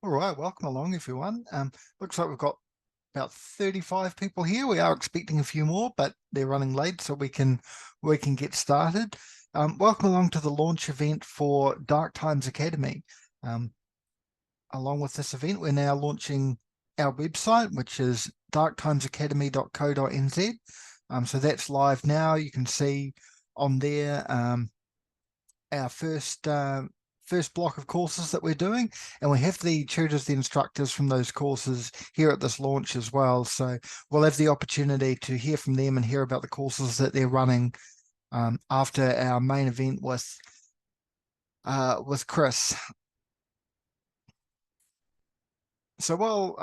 All right, welcome along, everyone. Looks like we've got about 35 people here. We are expecting a few more, but they're running late, so we can get started. Welcome along to the launch event for Dark Times Academy. Along with this event, we're now launching our website, which is darktimesacademy.co.nz. So that's live now. You can see on there our first block of courses that we're doing, and we have the tutors, the instructors from those courses here at this launch as well. So we'll have the opportunity to hear from them and hear about the courses that they're running after our main event with Chris. So while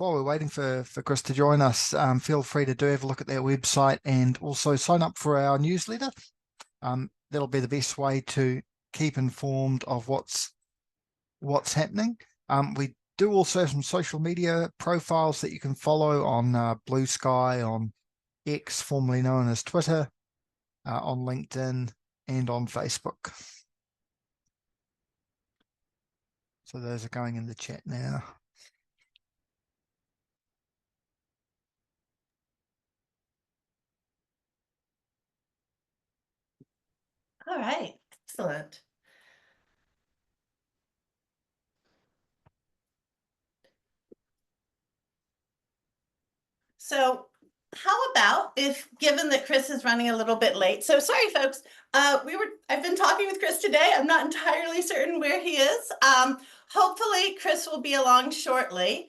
we're waiting for Chris to join us, feel free to have a look at their website and also sign up for our newsletter. That'll be the best way to keep informed of what's happening. We do also have some social media profiles that you can follow on Blue Sky, on X, formerly known as Twitter, on LinkedIn, and on Facebook. So those are going in the chat now. All right, excellent. So how about if, given that Chris is running a little bit late, so sorry folks, I've been talking with Chris today. I'm not entirely certain where he is. Hopefully Chris will be along shortly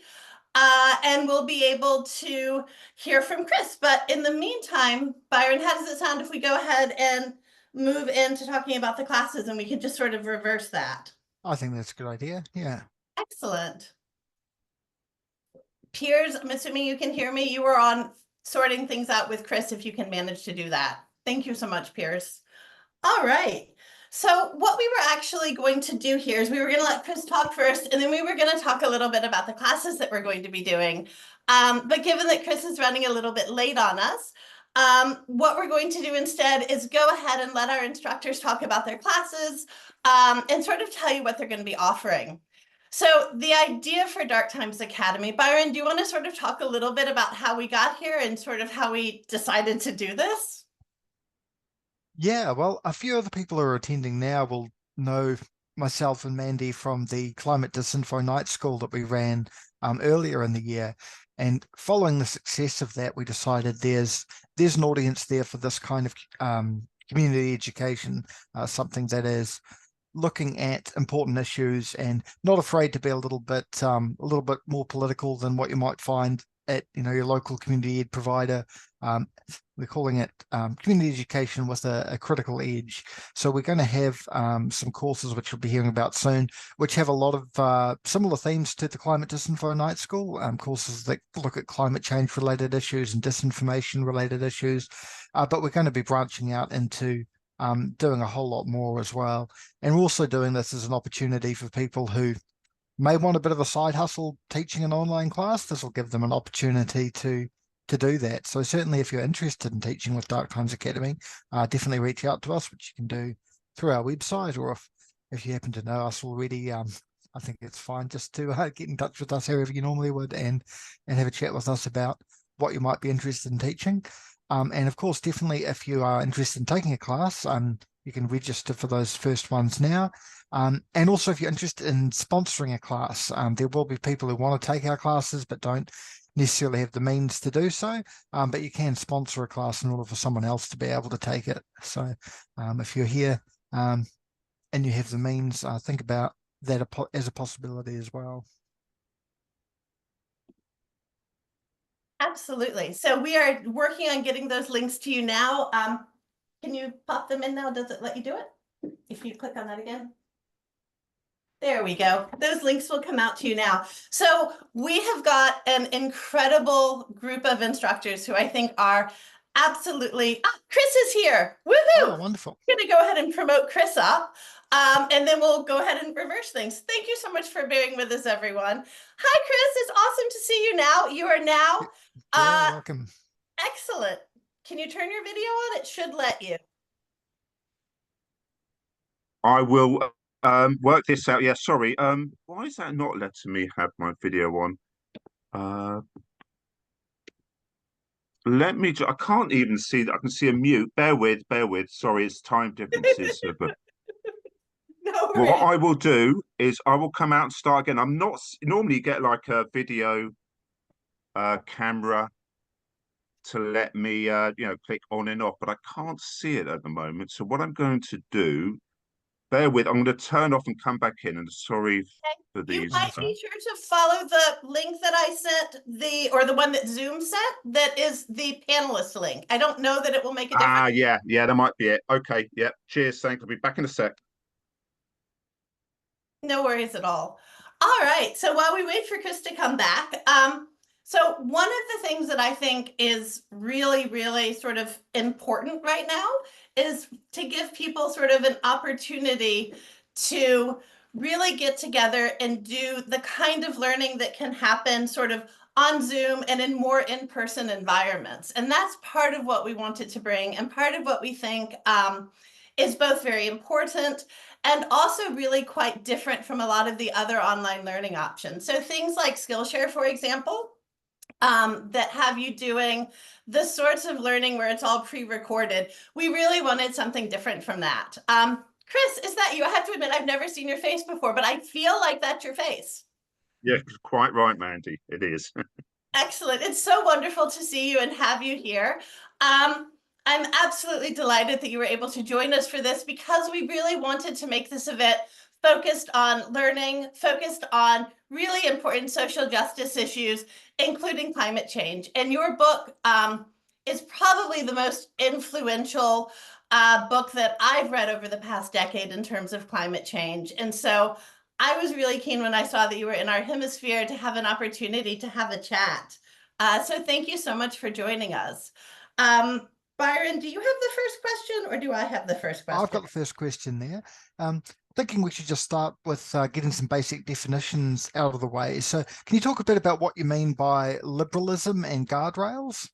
and we'll be able to hear from Chris. But in the meantime, Byron, how does it sound if we go ahead and move into talking about the classes and we can just sort of reverse that? I think that's a good idea. Yeah. Excellent. Piers, I'm assuming you can hear me. You were on sorting things out with Chris if you can manage to do that. Thank you so much, Piers. All right. So what we were actually going to do here is we were going to let Chris talk first, and then we were going to talk a little bit about the classes that we're going to be doing. But given that Chris is running a little bit late on us, what we're going to do instead is go ahead and let our instructors talk about their classes and sort of tell you what they're going to be offering. So the idea for Dark Times Academy, Byron, do you want to sort of talk a little bit about how we got here and sort of how we decided to do this? Yeah, well, a few other people who are attending now will know myself and Mandy from the Climate Disinfo Night School that we ran earlier in the year. And following the success of that, we decided there's an audience there for this kind of community education, something that is looking at important issues and not afraid to be a little bit more political than what you might find at your local community ed provider. We're calling it community education with a critical edge. So we're going to have some courses which you'll be hearing about soon, which have a lot of similar themes to the Climate Disinfo Night School, courses that look at climate change related issues and disinformation related issues. But we're going to be branching out into doing a whole lot more as well. And we're also doing this as an opportunity for people who may want a bit of a side hustle teaching an online class. This will give them an opportunity to do that. So certainly if you're interested in teaching with Dark Times Academy, definitely reach out to us, which you can do through our website, or if you happen to know us already, I think it's fine just to get in touch with us however you normally would and have a chat with us about what you might be interested in teaching. And of course, definitely if you are interested in taking a class, you can register for those first ones now. And also if you're interested in sponsoring a class, there will be people who want to take our classes but don't necessarily have the means to do so, but you can sponsor a class in order for someone else to be able to take it. So if you're here and you have the means, think about that as a possibility as well. Absolutely. So we are working on getting those links to you now. Can you pop them in now? Does it let you do it? If you click on that again. There we go. Those links will come out to you now. So we have got an incredible group of instructors who I think are absolutely, Chris is here. Woohoo! Oh, wonderful. I'm going to go ahead and promote Chris up. And then we'll go ahead and reverse things. Thank you so much for bearing with us, everyone. Hi, Chris. It's awesome to see you now. You are now. Yeah, welcome. Excellent. Can you turn your video on? It should let you. I will Work this out. Yeah, sorry. Why is that not letting me have my video on? Uh, Let me. I can't even see that. I can see a mute. Bear with. Bear with. Sorry, it's time differences. But No what worries. I will do is I will come out and start again. I'm not normally you get like a video camera to let me click on and off, but I can't see it at the moment. So what I'm going to do, bear with. I'm going to turn off and come back in. And sorry for You these. might be sure to follow the link that I sent, or the one that Zoom sent, that is the panelist link. I don't know that it will make a difference. Yeah, that might be it. Okay, yeah. Cheers. Thanks. I'll be back in a sec. No worries at all. All right. So while we wait for Chris to come back, so one of the things that I think is really, really sort of important right now is to give people sort of an opportunity to really get together and do the kind of learning that can happen sort of on Zoom and in more in-person environments. And that's part of what we wanted to bring, and part of what we think is both very important and also really quite different from a lot of the other online learning options. So things like Skillshare, for example, that have you doing the sorts of learning where it's all pre-recorded. We really wanted something different from that. Chris, is that you? I have to admit, I've never seen your face before, but I feel like that's your face. Yeah, quite right, Mandy. It is. Excellent. It's so wonderful to see you and have you here. I'm absolutely delighted that you were able to join us for this, because we really wanted to make this event focused on learning, focused on really important social justice issues, including climate change. And your book is probably the most influential book that I've read over the past decade in terms of climate change. And so I was really keen when I saw that you were in our hemisphere to have an opportunity to have a chat. So thank you so much for joining us. Byron, do you have the first question, or do I have the first question? I've got the first question there. Thinking we should just start with getting some basic definitions out of the way. So can you talk a bit about what you mean by liberalism and guardrails?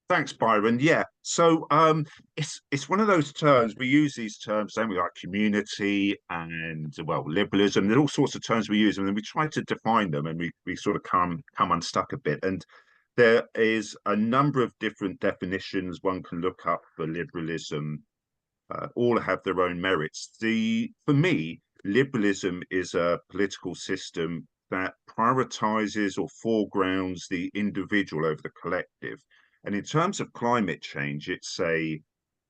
Thanks, Byron. Yeah. So it's one of those terms. We use these terms, don't we, like community and liberalism. There's all sorts of terms we use, and then we try to define them, and we sort of come unstuck a bit. And there is a number of different definitions one can look up for liberalism. All have their own merits. For me, liberalism is a political system that prioritizes or foregrounds the individual over the collective. And in terms of climate change, it's a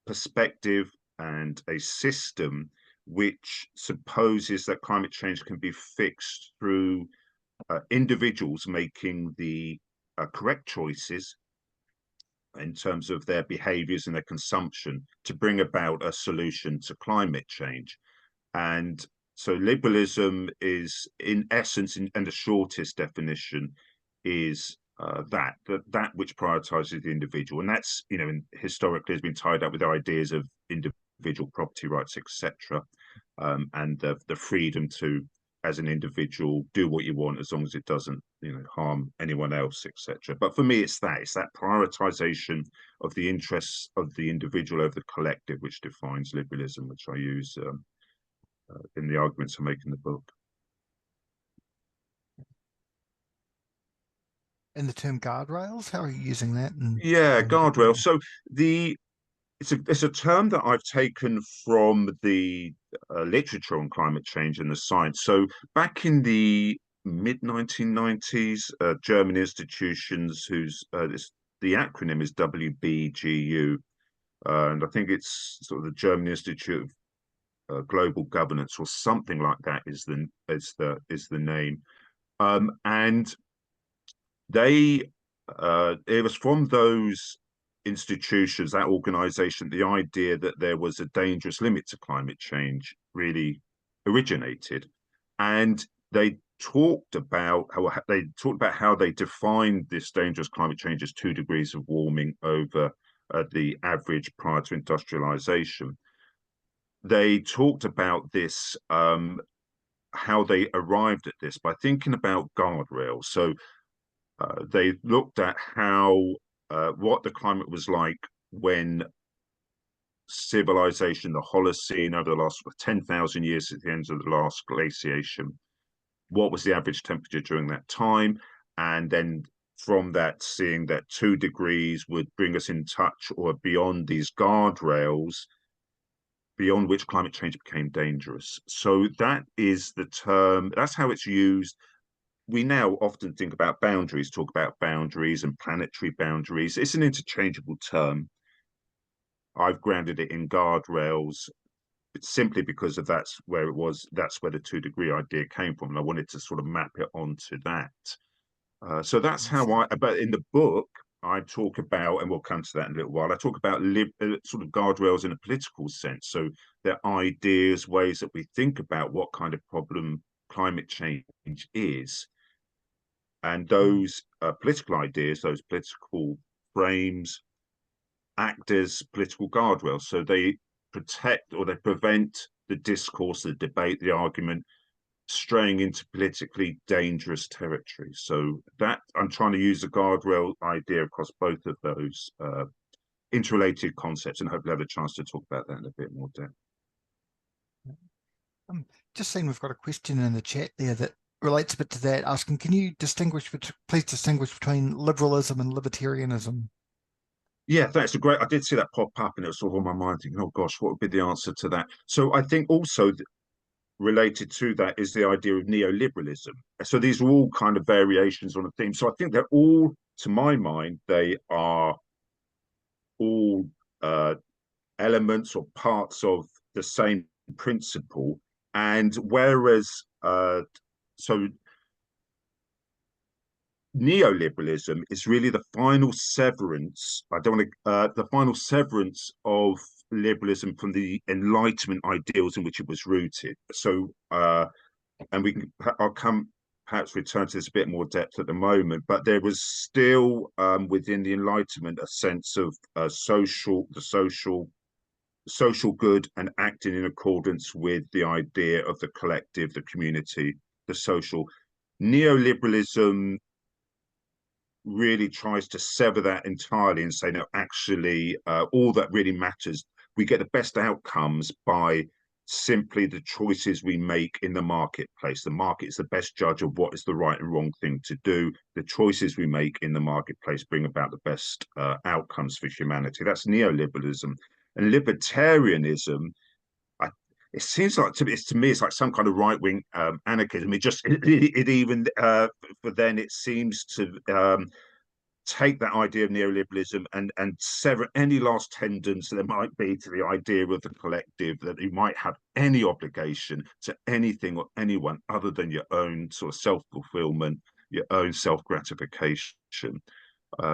perspective and a system which supposes that climate change can be fixed through individuals making the correct choices in terms of their behaviors and their consumption to bring about a solution to climate change. And so liberalism is, in essence, and the shortest definition is that which prioritizes the individual, and that's historically has been tied up with ideas of individual property rights, etc., and the freedom to, as an individual, do what you want as long as it doesn't harm anyone else, etc. But for me, it's that prioritization of the interests of the individual over the collective which defines liberalism, which I use in the arguments I make in the book. And the term guardrails, how are you using that? Yeah, guardrails. So it's a term that I've taken from the literature on climate change and the science. So back in the mid 1990s, German institutions the acronym is WBGU, and I think it's sort of the German Institute of Global Governance or something like that is the name. And they it was from those institutions, that organization, the idea that there was a dangerous limit to climate change really originated. And they talked about how they defined this dangerous climate change as 2 degrees of warming over the average prior to industrialization. They talked about this, how they arrived at this by thinking about guardrails. So they looked at how what the climate was like when civilization, the Holocene, over the last 10,000 years at the end of the last glaciation. What was the average temperature during that time? And then from that, seeing that 2 degrees would bring us in touch or beyond these guardrails, beyond which climate change became dangerous. So that is the term, that's how it's used. We now often think about boundaries, talk about boundaries and planetary boundaries. It's an interchangeable term. I've grounded it in guardrails. It's simply because of that's where it was, that's where the 2-degree idea came from. And I wanted to sort of map it onto that. So that's how but in the book, I talk about, and we'll come to that in a little while, I talk about sort of guardrails in a political sense. So they're ideas, ways that we think about what kind of problem climate change is. And those political ideas, those political frames, act as political guardrails. So they protect or they prevent the discourse, the debate, the argument straying into politically dangerous territory. So that I'm trying to use the guardrail idea across both of those interrelated concepts, and hopefully have a chance to talk about that in a bit more depth. Just seeing we've got a question in the chat there that relates a bit to that, asking, can you please distinguish between liberalism and libertarianism? Yeah, that's a great. I did see that pop up, and it was sort of on my mind, thinking, "Oh gosh, what would be the answer to that?" So I think also related to that is the idea of neoliberalism. So these are all kind of variations on a theme. So I think they're all, to my mind, they are all elements or parts of the same principle. And whereas, so neoliberalism is really the final severance. I don't want to the final severance of liberalism from the Enlightenment ideals in which it was rooted. So, and I'll come perhaps return to this a bit more depth at the moment. But there was still within the Enlightenment a sense of social good and acting in accordance with the idea of the collective, the community, the social. Neoliberalism really tries to sever that entirely and say, no, actually, all that really matters, we get the best outcomes by simply the choices we make in the marketplace. The market is the best judge of what is the right and wrong thing to do. The choices we make in the marketplace bring about the best outcomes for humanity. That's neoliberalism. And libertarianism, it seems like to me it's like some kind of right-wing anarchism. It even for then it seems to take that idea of neoliberalism and sever any last tendons there might be to the idea of the collective, that you might have any obligation to anything or anyone other than your own sort of self-fulfillment, your own self-gratification.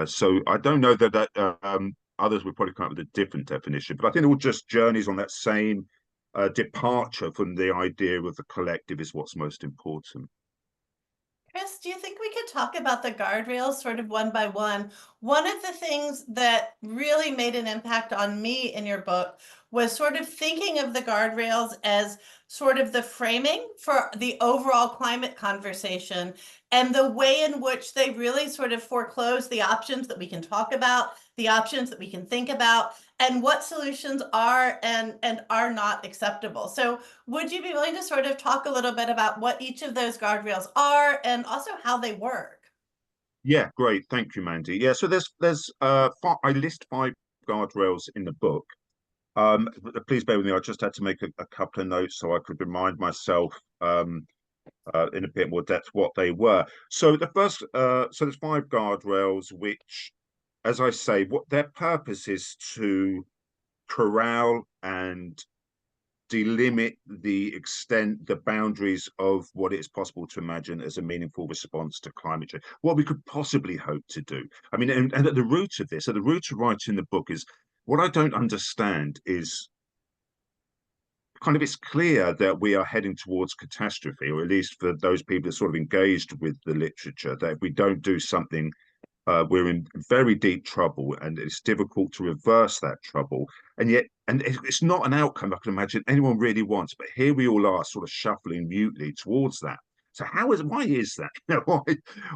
So I don't know that others would probably come up with a different definition, but I think all just journeys on that same departure from the idea of the collective is what's most important. Chris, do you think we could talk about the guardrails sort of one by one? One of the things that really made an impact on me in your book was sort of thinking of the guardrails as sort of the framing for the overall climate conversation, and the way in which they really sort of foreclose the options that we can talk about, the options that we can think about, and what solutions are and are not acceptable. So would you be willing to sort of talk a little bit about what each of those guardrails are and also how they work? Yeah, great. Thank you, Mandy. Yeah, so I list 5 guardrails in the book. Please bear with me. I just had to make a couple of notes so I could remind myself in a bit more depth what they were. So the first, so there's 5 guardrails, which, as I say, what their purpose is to corral and delimit the extent, the boundaries of what it is possible to imagine as a meaningful response to climate change, what we could possibly hope to do. I mean, and at the root of this, at the root of writing the book is, what I don't understand is kind of, it's clear that we are heading towards catastrophe, or at least for those people that are sort of engaged with the literature, that if we don't do something, we're in very deep trouble, and it's difficult to reverse that trouble. And yet, and it's not an outcome I can imagine anyone really wants, but here we all are sort of shuffling mutely towards that. So why is that?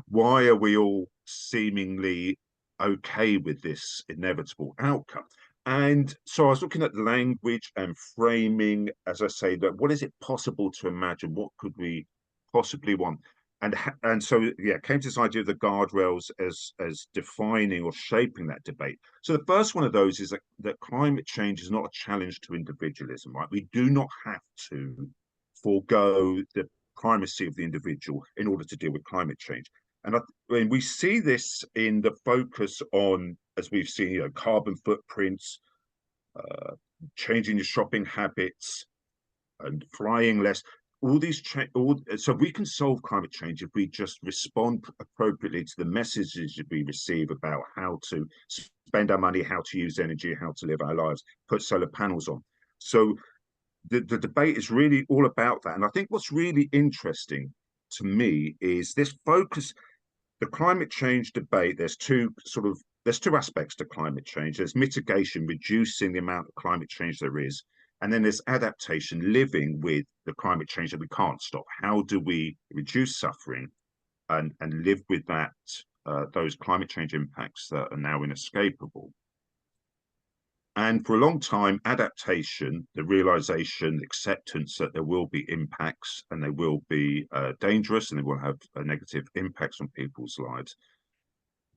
Why are we all seemingly okay with this inevitable outcome? And so I was looking at the language and framing, as I say, that what is it possible to imagine? What could we possibly want? And so yeah, came to this idea of the guardrails as defining or shaping that debate. So the first one of those is that climate change is not a challenge to individualism, right? We do not have to forego the primacy of the individual in order to deal with climate change. And when we see this in the focus on, as we've seen, carbon footprints, uh, changing your shopping habits, and flying less. So we can solve climate change if we just respond appropriately to the messages that we receive about how to spend our money, how to use energy, how to live our lives, put solar panels on. So the debate is really all about that. And I think what's really interesting to me is this focus. The climate change debate, there's two aspects to climate change. There's mitigation, reducing the amount of climate change there is, and then there's adaptation, living with the climate change that we can't stop. How do we reduce suffering and live with that, those climate change impacts that are now inescapable? And for a long time, adaptation, the realization, acceptance that there will be impacts and they will be dangerous and they will have negative impacts on people's lives,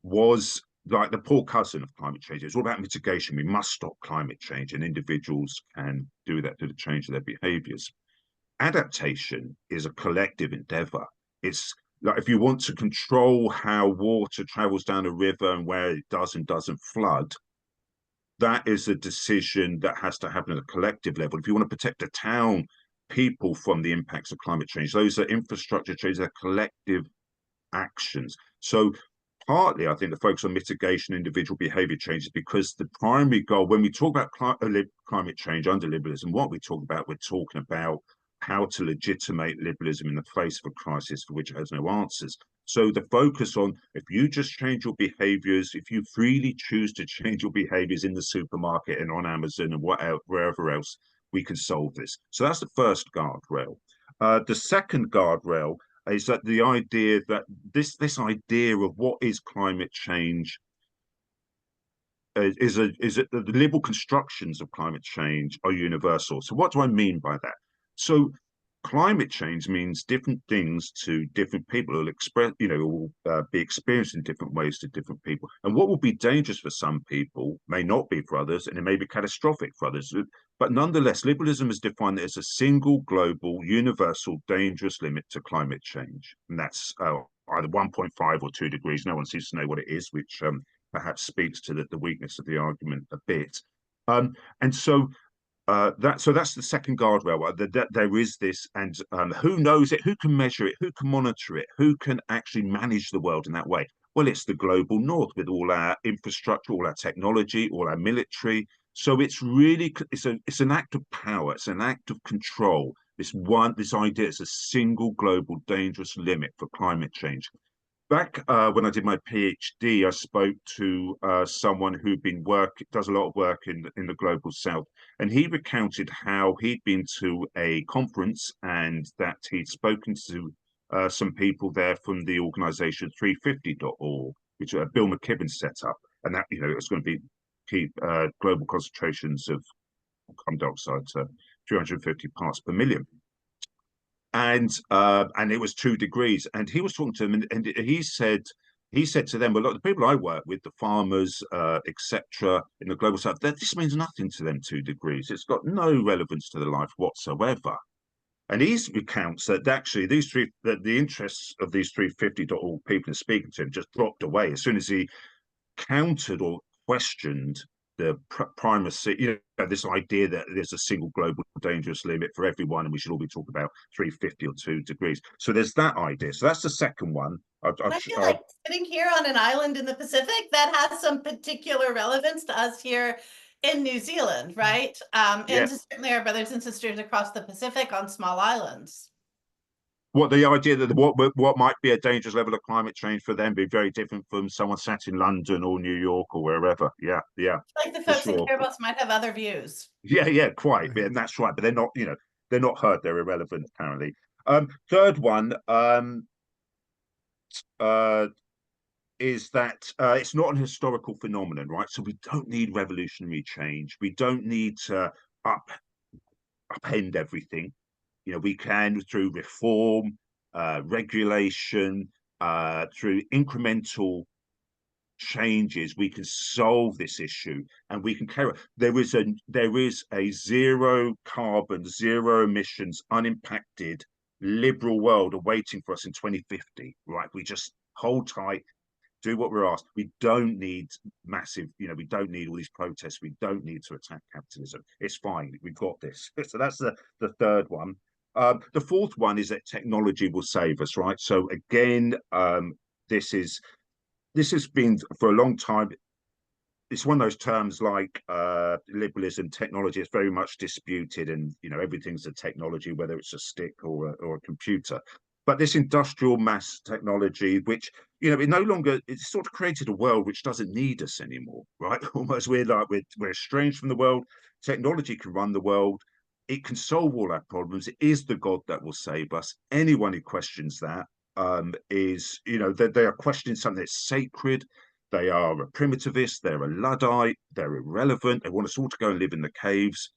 was like the poor cousin of climate change. It's all about mitigation. We must stop climate change, and individuals can do that to change their behaviors. Adaptation is a collective endeavor. It's like if you want to control how water travels down a river and where it does and doesn't flood, that is a decision that has to happen at a collective level. If you want to protect a town, people from the impacts of climate change, those are infrastructure changes, they're collective actions. So partly, I think the focus on mitigation, individual behavior changes, because the primary goal, when we talk about climate change under liberalism, what we're talking about how to legitimate liberalism in the face of a crisis for which it has no answers. So the focus on, if you just change your behaviors, if you freely choose to change your behaviors in the supermarket and on Amazon and wherever else, we can solve this. So that's the first guardrail. The second guardrail is that the idea that this idea of what is climate change is that the liberal constructions of climate change are universal. So what do I mean by that? So climate change means different things to different people. It'll express, will be experienced in different ways to different people. And what will be dangerous for some people may not be for others, and it may be catastrophic for others. But nonetheless, liberalism is defined as a single, global, universal, dangerous limit to climate change. And that's either 1.5 or 2 degrees. No one seems to know what it is, which perhaps speaks to the weakness of the argument a bit. And so that's the second guardrail. That there is this, and who knows it? Who can measure it? Who can monitor it? Who can actually manage the world in that way? Well, it's the global north with all our infrastructure, all our technology, all our military. So it's an act of power. It's an act of control. This idea is a single global dangerous limit for climate change. Back when I did my PhD, I spoke to someone who does a lot of work in the global south, and he recounted how he'd been to a conference and that he'd spoken to some people there from the organization 350.org, which Bill McKibben set up, and that it's going to keep global concentrations of carbon dioxide to 350 parts per million. And it was 2 degrees. And he was talking to them, and he said to them, well, look, the people I work with, the farmers, etc., in the global south, this means nothing to them. 2 degrees. It's got no relevance to their life whatsoever. And he recounts that actually the interests of these 350.org people speaking to him just dropped away as soon as he countered or questioned the primacy, this idea that there's a single global dangerous limit for everyone and we should all be talking about 350 or 2 degrees. So there's that idea. So that's the second one. I feel like sitting here on an island in the Pacific, that has some particular relevance to us here in New Zealand, right? And to certainly our brothers and sisters across the Pacific on small islands. What the idea that what might be a dangerous level of climate change for them be very different from someone sat in London or New York or wherever. Yeah. Like the folks in Kiribati might have other views. Yeah, quite. Yeah, and that's right. But they're not heard. They're irrelevant apparently. Third one. is that it's not an historical phenomenon, right? So we don't need revolutionary change. We don't need to upend everything. We can, through reform, regulation, through incremental changes, we can solve this issue, and we can carry on. There is a zero carbon, zero emissions, unimpacted, liberal world awaiting for us in 2050. Right? We just hold tight, do what we're asked. We don't need massive, we don't need all these protests. We don't need to attack capitalism. It's fine. We've got this. So that's the third one. The fourth one is that technology will save us, right? So again, this has been for a long time. It's one of those terms like liberalism, technology. It's very much disputed, and everything's a technology, whether it's a stick or a computer. But this industrial mass technology, which it no longer, it's sort of created a world which doesn't need us anymore, right? Almost we're estranged from the world. Technology can run the world. It can solve all our problems. It is the God that will save us. Anyone who questions that is, they are questioning something that's sacred. They are a primitivist, they're a Luddite, they're irrelevant, they want us all to go and live in the caves.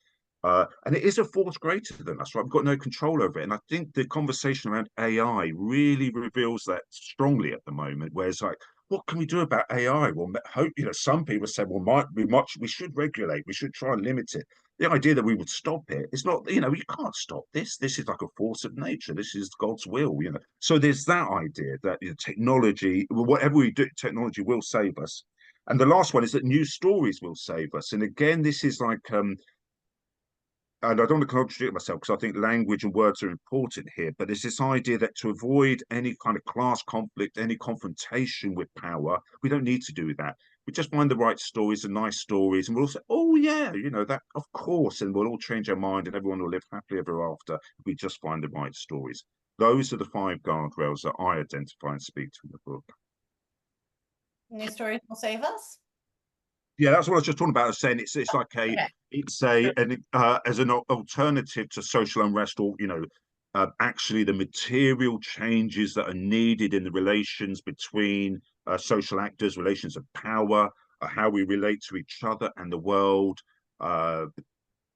And it is a force greater than us, right? We've got no control over it. And I think the conversation around AI really reveals that strongly at the moment, where it's like, what can we do about AI? Well, hope, some people said, well, we should regulate, we should try and limit it. The idea that we would stop it, it's not, we can't stop this. This is like a force of nature. This is God's will, So there's that idea that technology, whatever we do, technology will save us. And the last one is that news stories will save us. And again, this is like, and I don't want to contradict myself because I think language and words are important here, but there's this idea that to avoid any kind of class conflict, any confrontation with power, we don't need to do that. We just find the right stories and nice stories, and we'll all say, oh yeah, that, of course, and we'll all change our mind and everyone will live happily ever after if we just find the right stories. Those are the 5 guardrails that I identify and speak to in the book. News stories will save us? Yeah, that's what I was just talking about. I was saying it's like as an alternative to social unrest, or actually the material changes that are needed in the relations between social actors, relations of power, how we relate to each other and the world.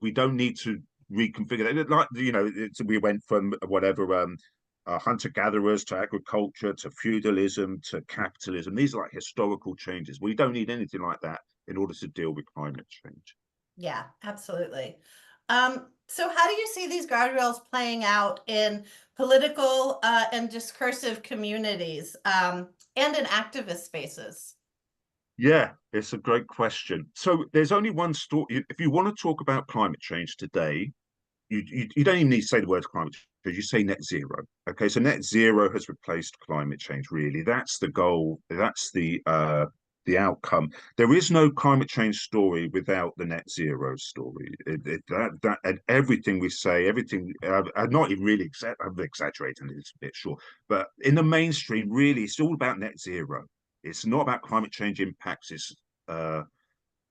We don't need to reconfigure that. Like we went from whatever hunter-gatherers to agriculture to feudalism to capitalism. These are like historical changes. We don't need anything like that in order to deal with climate change. Yeah, absolutely. So how do you see these guardrails playing out in political and discursive communities and in activist spaces? Yeah, it's a great question. So there's only one story. If you want to talk about climate change today, you don't even need to say the word climate change. You say net zero. Okay, so net zero has replaced climate change. Really, that's the goal. That's the outcome. There is no climate change story without the net zero story. That and everything we say, everything. I'm not even really I'm exaggerating a little bit, sure, but in the mainstream, really, it's all about net zero. It's not about climate change impacts.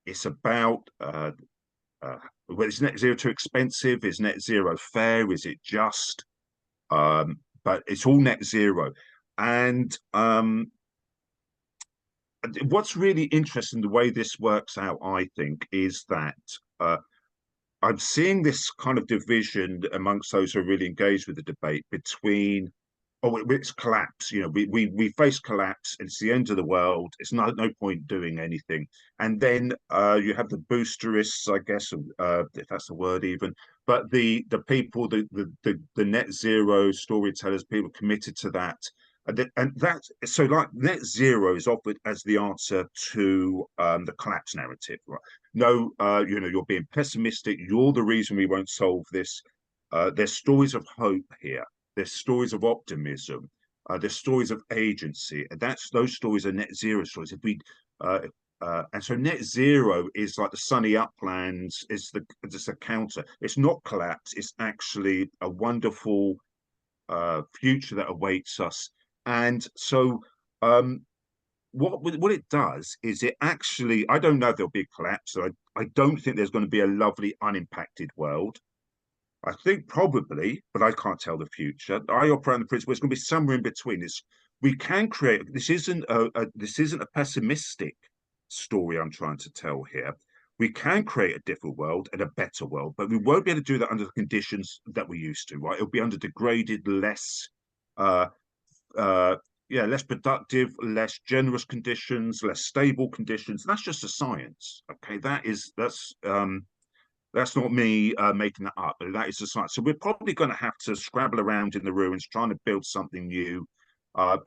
It's about well, is net zero too expensive? Is net zero fair? Is it just? But it's all net zero. And what's really interesting, the way this works out, I think, is that I'm seeing this kind of division amongst those who are really engaged with the debate between, it's collapse. We face collapse. It's the end of the world. It's no point doing anything. And then you have the boosterists, I guess, if that's the word even. But the people, the net zero storytellers, people committed to that. And that, so like net zero is offered as the answer to the collapse narrative, right? No, you're being pessimistic. You're the reason we won't solve this. There's stories of hope here. There's stories of optimism. There's stories of agency, and those stories are net zero stories. If we and so net zero is like the sunny uplands. It's a counter. It's not collapse. It's actually a wonderful future that awaits us. And so what it does is it actually, I don't know if there'll be a collapse. So I don't think there's going to be a lovely unimpacted world. I think probably, but I can't tell the future. I operate on the principle it's going to be somewhere in between. we can create. This isn't a pessimistic story I'm trying to tell here. We can create a different world and a better world, but we won't be able to do that under the conditions that we used to. Right? It'll be under degraded, less uh, uh, yeah, less productive, less generous conditions, less stable conditions. That's just a science. Okay, that's not me making that up, but that is the science. So we're probably going to have to scrabble around in the ruins trying to build something new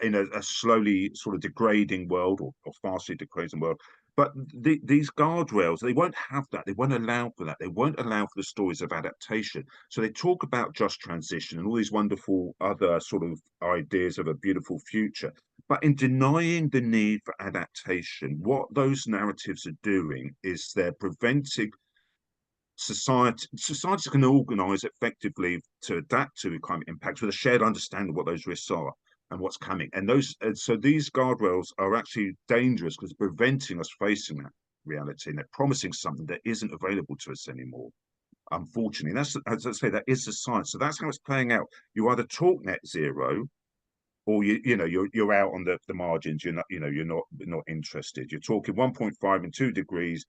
in a slowly sort of degrading world or fastly degrading world. But these guardrails, they won't have that. They won't allow for that. They won't allow for the stories of adaptation. So they talk about just transition and all these wonderful other sort of ideas of a beautiful future. But in denying the need for adaptation, what those narratives are doing is they're preventing societies can organize effectively to adapt to climate impacts with a shared understanding of what those risks are and what's coming. And so these guardrails are actually dangerous because they're preventing us facing that reality, and they're promising something that isn't available to us anymore. Unfortunately, that's, as I say, that is the science. So that's how it's playing out. You either talk net zero, or you're out on the margins. You're not interested. You're talking 1.5 and 2 degrees,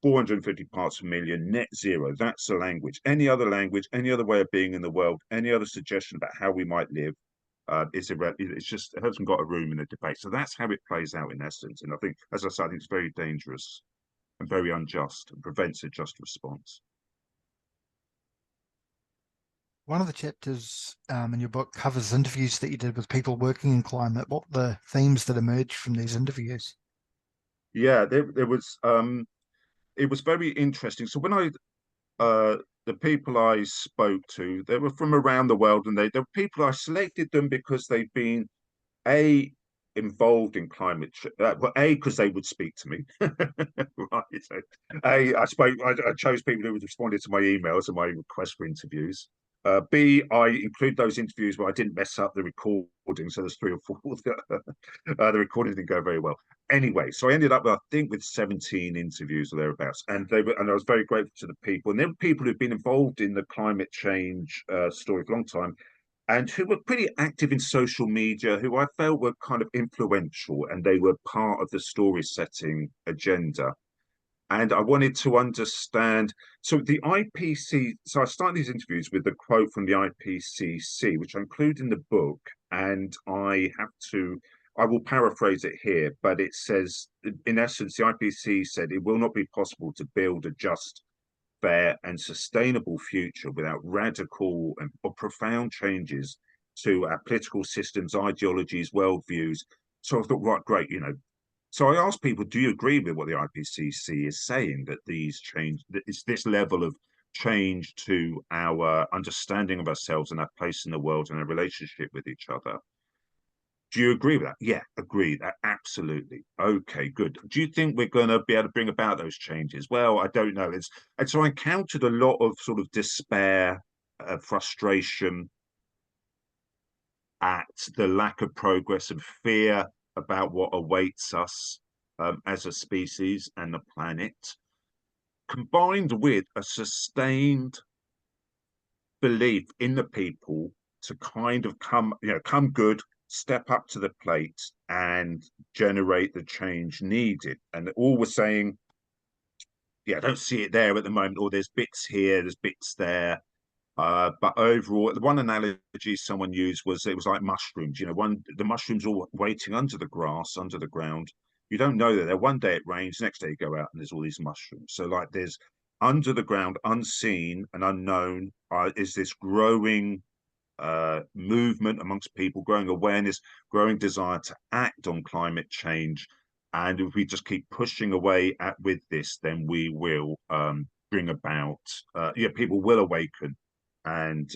450 parts per million, net zero. That's the language. Any other language, any other way of being in the world, any other suggestion about how we might live, it's just, it hasn't got a room in the debate. So that's how it plays out in essence. And I think, as I said, I think it's very dangerous and very unjust and prevents a just response. One of the chapters in your book covers interviews that you did with people working in climate. What were the themes that emerged from these interviews? Yeah, there was it was very interesting. So when the people I spoke to, they were from around the world, and they were people. I selected them because they've been a involved in climate change. Well, a, because they would speak to me, right? So, I chose people who would responded to my emails and my requests for interviews. B, I include those interviews where I didn't mess up the recording, so there's 3 or 4. The recording didn't go very well. Anyway, so I ended up, I think, with 17 interviews or thereabouts, and I was very grateful to the people. And there were people who've been involved in the climate change story for a long time, and who were pretty active in social media, who I felt were kind of influential, and they were part of the story setting agenda. And I wanted to understand. So the IPC, so I started these interviews with the quote from the IPCC, which I include in the book, and I will paraphrase it here, but it says, in essence, the IPCC said it will not be possible to build a just, fair, and sustainable future without radical or profound changes to our political systems, ideologies, worldviews. So I thought, right, great, So I asked people, do you agree with what the IPCC is saying, that it's this level of change to our understanding of ourselves and our place in the world and our relationship with each other? Do you agree with that? Yeah, agree. Absolutely. Okay, good. Do you think we're going to be able to bring about those changes? Well, I don't know. And so I encountered a lot of sort of despair, frustration at the lack of progress, and fear about what awaits us as a species and the planet, combined with a sustained belief in the people to kind of come good, step up to the plate and generate the change needed. And all were saying, yeah, I don't see it there at the moment, or there's bits here, there's bits there. But overall, the one analogy someone used was, it was like mushrooms. The mushrooms are waiting under the grass, under the ground. You don't know that there. One day it rains, next day you go out and there's all these mushrooms. So like there's under the ground, unseen and unknown, is this growing movement amongst people, growing awareness, growing desire to act on climate change. And if we just keep pushing away with this, then we will bring about, people will awaken, and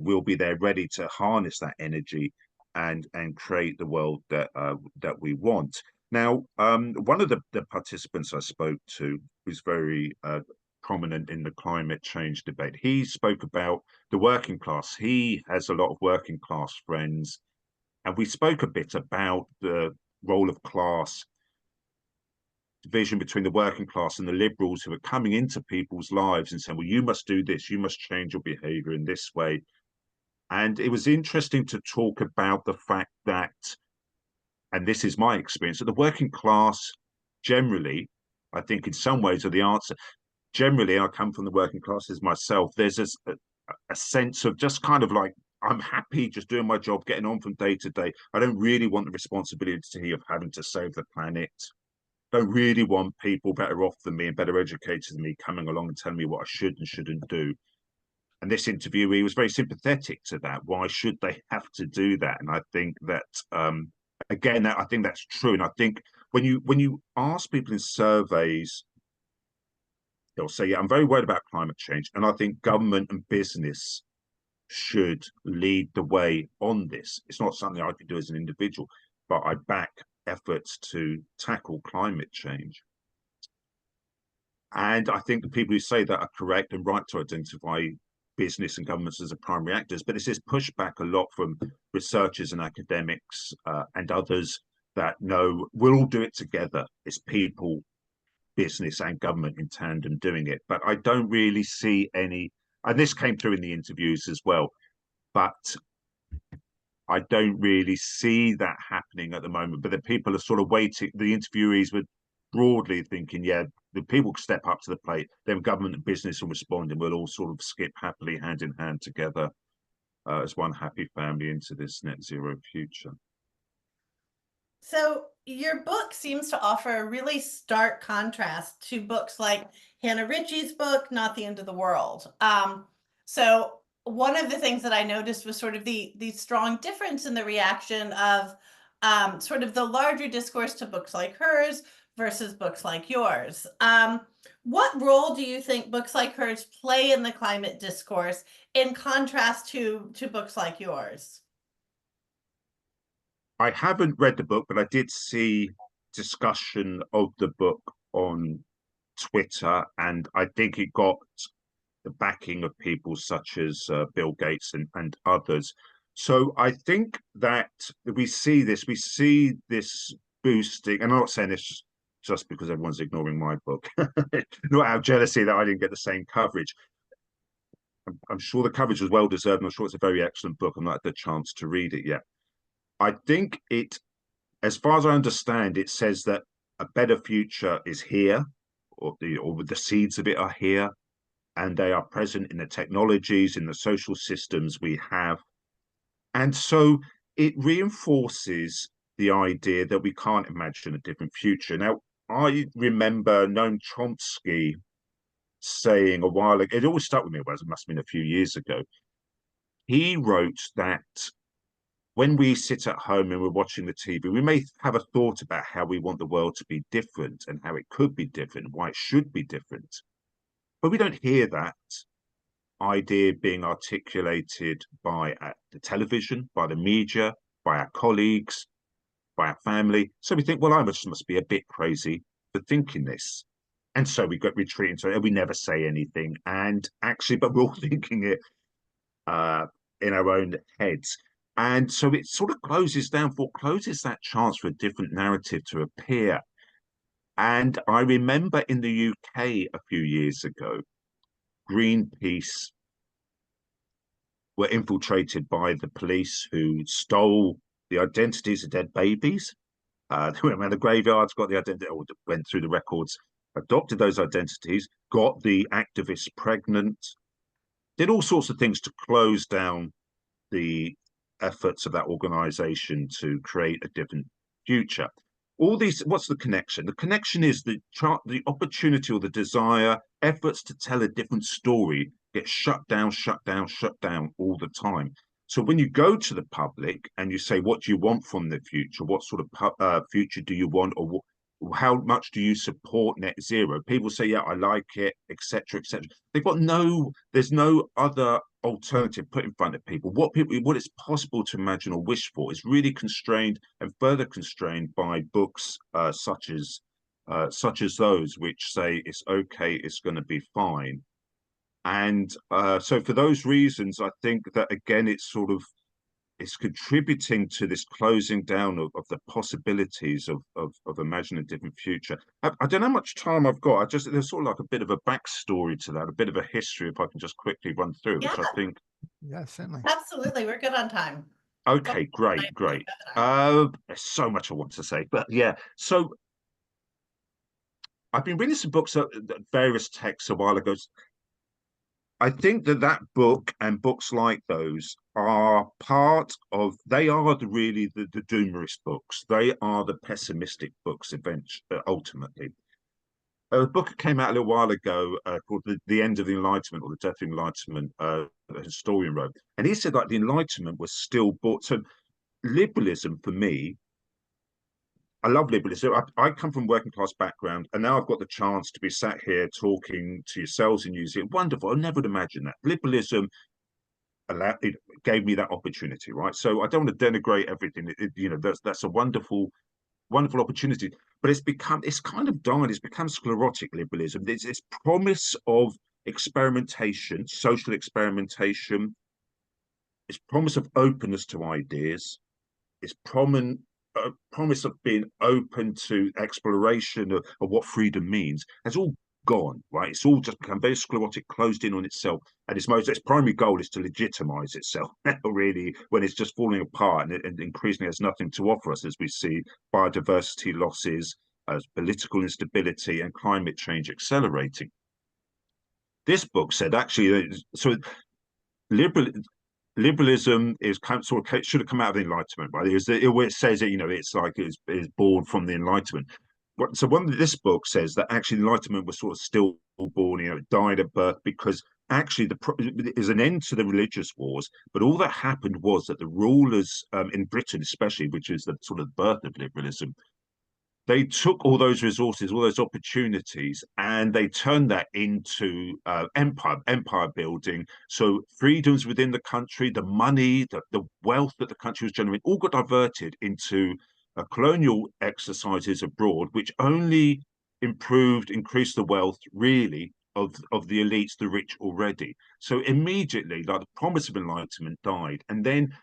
we'll be there ready to harness that energy and create the world that we want. Now, one of the participants I spoke to, who's very prominent in the climate change debate, he spoke about the working class. He has a lot of working class friends, and we spoke a bit about the role of class division between the working class and the liberals, who are coming into people's lives and saying, well, you must do this, you must change your behavior in this way. And it was interesting to talk about the fact that and this is my experience, that the working class generally, I think in some ways are the answer. Generally, I come from the working classes myself. There's a sense of just kind of like, I'm happy just doing my job, getting on from day to day. I don't really want the responsibility of having to save the planet. Don't really want people better off than me and better educated than me coming along and telling me what I should and shouldn't do. And this interviewee was very sympathetic to that. Why should they have to do that? And I think that again, I think that's true. And I think when you ask people in surveys, they'll say, "Yeah, I'm very worried about climate change," and I think government and business should lead the way on this. It's not something I could do as an individual, but I back efforts to tackle climate change. And I think the people who say that are correct and right to identify business and governments as the primary actors, but this is pushback a lot from researchers and academics and others that no, we'll all do it together. It's people, business and government in tandem doing it. But I don't really see any, and this came through in the interviews as well, but I don't really see that happening at the moment. But the people are sort of waiting, the interviewees were broadly thinking, yeah, the people step up to the plate, then government and business will respond, and we'll all sort of skip happily hand in hand together as one happy family into this net zero future. So your book seems to offer a really stark contrast to books like Hannah Ritchie's book, Not the End of the World. So one of the things that I noticed was sort of the strong difference in the reaction of sort of the larger discourse to books like hers versus books like yours. What role do you think books like hers play in the climate discourse in contrast to books like yours? I haven't read the book, but I did see discussion of the book on Twitter, and I think it got the backing of people such as Bill Gates and others. So I think that we see this boosting, and I'm not saying this just because everyone's ignoring my book, not out of jealousy that I didn't get the same coverage. I'm sure the coverage was well deserved, and I'm sure it's a very excellent book. I've not had the chance to read it yet. I think it, as far as I understand, it says that a better future is here, or the seeds of it are here, and they are present in the technologies, in the social systems we have. And so it reinforces the idea that we can't imagine a different future. Now, I remember Noam Chomsky saying a while ago, it always stuck with me, it must have been a few years ago. He wrote that when we sit at home and we're watching the TV, we may have a thought about how we want the world to be different and how it could be different, why it should be different. But we don't hear that idea being articulated by the television, by the media, by our colleagues, by our family. So we think, well, I must be a bit crazy for thinking this. And so we retreat into it. We never say anything. And actually, but we're all thinking it in our own heads. And so it sort of forecloses that chance for a different narrative to appear. And I remember in the UK a few years ago, Greenpeace were infiltrated by the police who stole the identities of dead babies. They went around the graveyards, got the identity, or went through the records, adopted those identities, got the activists pregnant, did all sorts of things to close down the efforts of that organization to create a different future. All these, what's the connection? The connection is the opportunity or the desire, efforts to tell a different story get shut down all the time. So when you go to the public and you say, what do you want from the future? What sort of future do you want? Or how much do you support net zero? People say, yeah, I like it, etc., etc. They've got there's no other alternative put in front of people. What it's possible to imagine or wish for is really constrained and further constrained by books such as those which say it's okay, it's going to be fine. And so for those reasons, I think that again, it's contributing to this closing down of the possibilities of imagining a different future. I don't know how much time I've got. There's sort of like a bit of a backstory to that, a bit of a history, if I can just quickly run through, which I think. Yeah, certainly. Absolutely. We're good on time. Okay, great. There's so much I want to say, but yeah. So I've been reading some books, various texts a while ago. I think that book and books like those are part of, they are the doomerist books. They are the pessimistic books ultimately. A book that came out a little while ago called the End of the Enlightenment, or The Death of the Enlightenment, a historian wrote. And he said that the Enlightenment was still bought. So liberalism for me, I love liberalism. I come from a working class background, and now I've got the chance to be sat here talking to yourselves in New Zealand. Wonderful. I never would imagine that. Liberalism it gave me that opportunity, right? So I don't want to denigrate everything. That's a wonderful opportunity, but it's kind of died. It's become sclerotic liberalism. There's this promise of experimentation, social experimentation. It's promise of openness to ideas. It's promise of being open to exploration of what freedom means. Has all gone, right? It's all just become very sclerotic, closed in on itself, and its primary goal is to legitimize itself. Really, when it's just falling apart and increasingly has nothing to offer us, as we see biodiversity losses, as political instability and climate change accelerating. This book said actually, so liberalism is should have come out of the Enlightenment, right? It says it, it's like it's born from the Enlightenment. So this book says that actually the Enlightenment was sort of stillborn, it died at birth because actually there's an end to the religious wars, but all that happened was that the rulers in Britain, especially, which is the sort of birth of liberalism, they took all those resources, all those opportunities, and they turned that into empire building. So freedoms within the country, the money, the wealth that the country was generating, all got diverted into colonial exercises abroad, which only increased the wealth, really, of the elites, the rich already. So immediately, like, the promise of enlightenment died. And then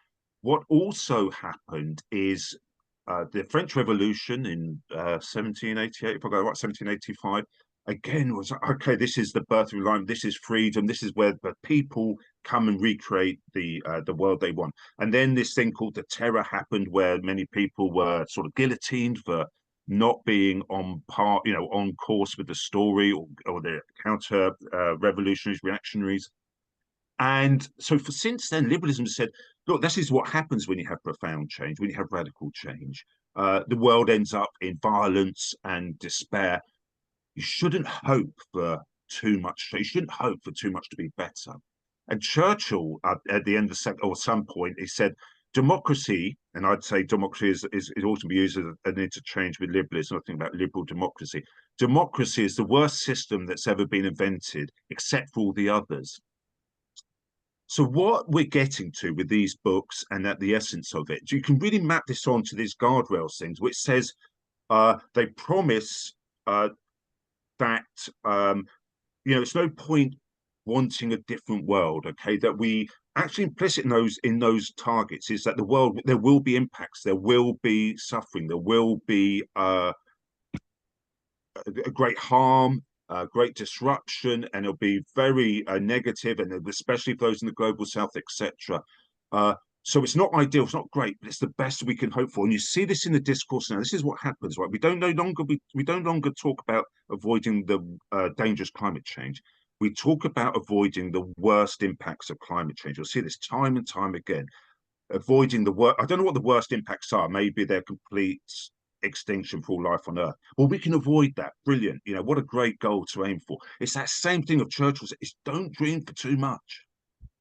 what also happened is the French Revolution in 1788, if I got it right, 1785, again was okay. This is the birth of enlightenment. This is freedom. This is where the people come and recreate the world they want. And then this thing called the Terror happened, where many people were sort of guillotined for not being on course with the story, or the counter revolutionaries, reactionaries. And so since then, liberalism has said, look, this is what happens when you have profound change, when you have radical change. The world ends up in violence and despair. You shouldn't hope for too much. You shouldn't hope for too much to be better. And Churchill, at the end of the second, or some point, he said, democracy, and I'd say democracy is ought to be used as an interchange with liberalism. I think about liberal democracy. Democracy is the worst system that's ever been invented, except for all the others. So what we're getting to with these books, and at the essence of it, you can really map this onto these guardrails things, which says they promise that it's no point wanting a different world. Okay, that we actually implicit in those targets is that there will be impacts, there will be suffering, there will be a great harm, great disruption, and it'll be very negative, and especially for those in the global south, etc. So it's not ideal, it's not great, but it's the best we can hope for. And you see this in the discourse now. This is what happens, right? We no longer talk about avoiding the dangerous climate change. We talk about avoiding the worst impacts of climate change. You'll see this time and time again. Avoiding the worst. I don't know what the worst impacts are. Maybe they're complete extinction for all life on Earth. Well, we can avoid that. Brilliant. What a great goal to aim for. It's that same thing of Churchill's. It's don't dream for too much,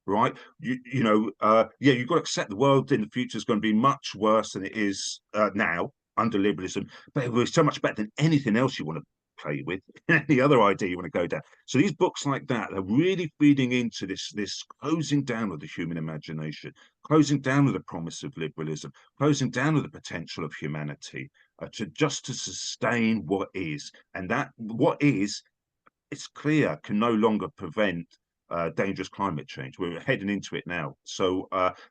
right? You've got to accept the world in the future is going to be much worse than it is now under liberalism, but it will be so much better than anything else you want to play with, any other idea you want to go down. So these books like that are really feeding into this closing down of the human imagination, closing down of the promise of liberalism, closing down of the potential of humanity to sustain what is. And that what is, it's clear, can no longer prevent dangerous climate change. We're heading into it now. So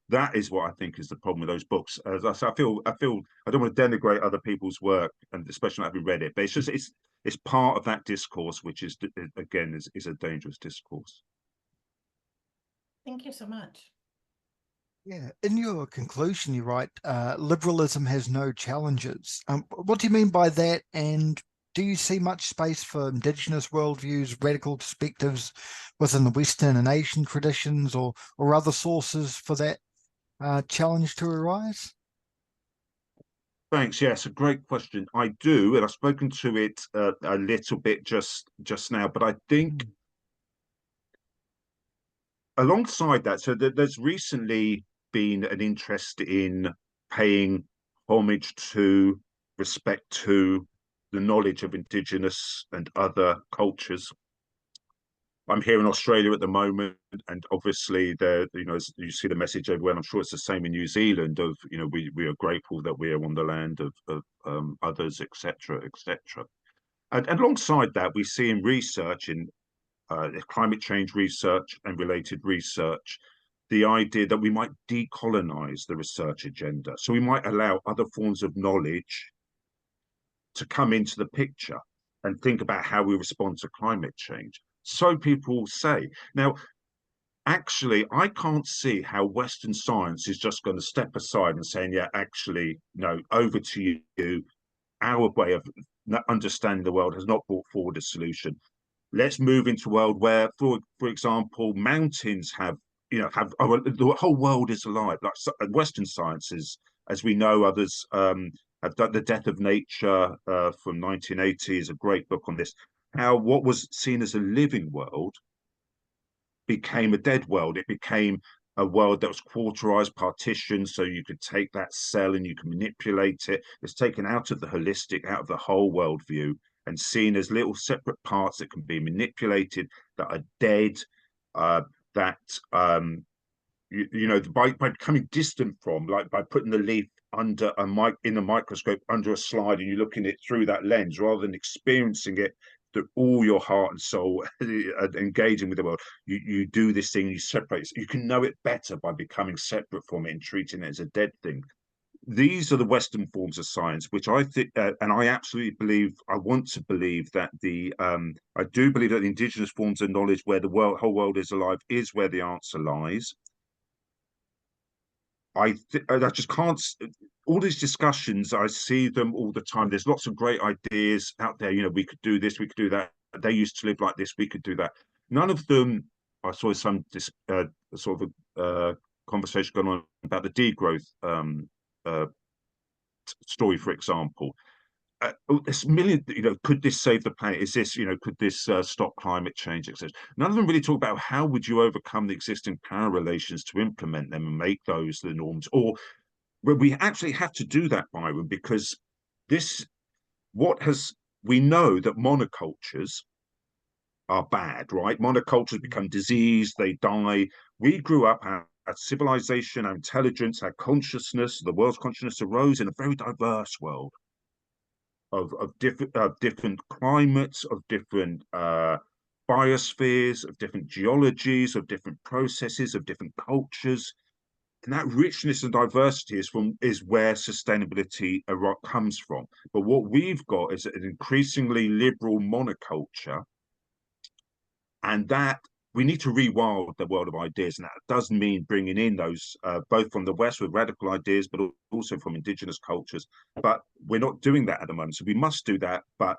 that is what I think is the problem with those books. As I say, I feel I don't want to denigrate other people's work, and especially not having read it, but it's part of that discourse, which is, again, is a dangerous discourse. Thank you so much. Yeah, in your conclusion, you write, liberalism has no challenges. What do you mean by that? And do you see much space for indigenous worldviews, radical perspectives within the Western and Asian traditions, or other sources for that challenge to arise? Thanks. Yes, a great question. I do, and I've spoken to it a little bit just now, but I think alongside that, so there's recently been an interest in paying homage to, respect to the knowledge of indigenous and other cultures. I'm here in Australia at the moment, and obviously, as you see the message everywhere. And I'm sure it's the same in New Zealand. Of we are grateful that we are on the land of others, etc., etc. And alongside that, we see in research, in climate change research and related research, the idea that we might decolonize the research agenda. So we might allow other forms of knowledge to come into the picture and think about how we respond to climate change. So people say. Now, actually, I can't see how Western science is just going to step aside and saying, yeah, actually, no, over to you. Our way of understanding the world has not brought forward a solution. Let's move into a world where, for example, mountains have, the whole world is alive. Like Western sciences, as we know, others have done. The Death of Nature from 1980 is a great book on this. How what was seen as a living world became a dead world. It became a world that was quarterized, partitioned, so you could take that cell and you can manipulate it. It's taken out of the holistic, out of the whole worldview, and seen as little separate parts that can be manipulated, that are dead, that by becoming distant from, like by putting the leaf under in a microscope under a slide, and you're looking it through that lens rather than experiencing it through all your heart and soul, engaging with the world. You do this thing, you separate. You can know it better by becoming separate from it and treating it as a dead thing. These are the Western forms of science, which I think, and I absolutely believe. I want to believe that I do believe that the indigenous forms of knowledge, where the whole world is alive, is where the answer lies. I just can't. All these discussions, I see them all the time. There's lots of great ideas out there. We could do this, we could do that. They used to live like this, we could do that. None of them. I saw some sort of conversation going on about the degrowth story, for example. This million, could this save the planet? Is this, could this stop climate change, etc.? None of them really talk about how would you overcome the existing power relations to implement them and make those the norms, or where we actually have to do that, Byron, because this, we know that monocultures are bad, right? Monocultures become diseased, they die. We grew up, our civilization, our intelligence, our consciousness, the world's consciousness arose in a very diverse world of different climates, of different biospheres, of different geologies, of different processes, of different cultures. And that richness and diversity is where sustainability comes from. But what we've got is an increasingly liberal monoculture, and that we need to rewild the world of ideas, and that does mean bringing in those both from the West with radical ideas, but also from indigenous cultures. But we're not doing that at the moment, so we must do that. But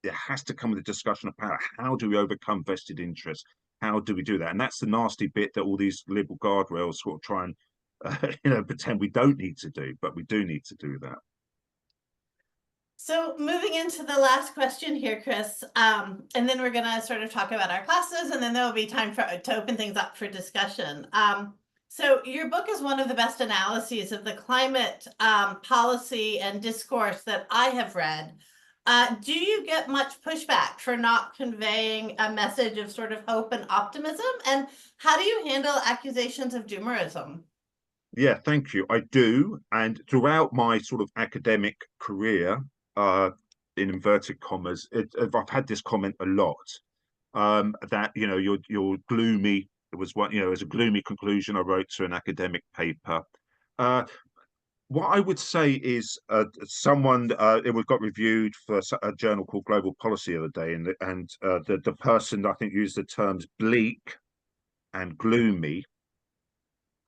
it has to come with a discussion of power. How do we overcome vested interests? How do we do that? And that's the nasty bit that all these liberal guardrails sort of try and pretend we don't need to do, but we do need to do that. So moving into the last question here, Chris, and then we're going to sort of talk about our classes, and then there will be time to open things up for discussion. So your book is one of the best analyses of the climate policy and discourse that I have read. Do you get much pushback for not conveying a message of sort of hope and optimism? And how do you handle accusations of doomerism? Yeah, thank you. I do. And throughout my sort of academic career, in inverted commas, I've had this comment a lot, that, you're gloomy. It was it was a gloomy conclusion I wrote to an academic paper. What I would say is, it got reviewed for a journal called Global Policy the other day, and the person, I think, used the terms bleak and gloomy.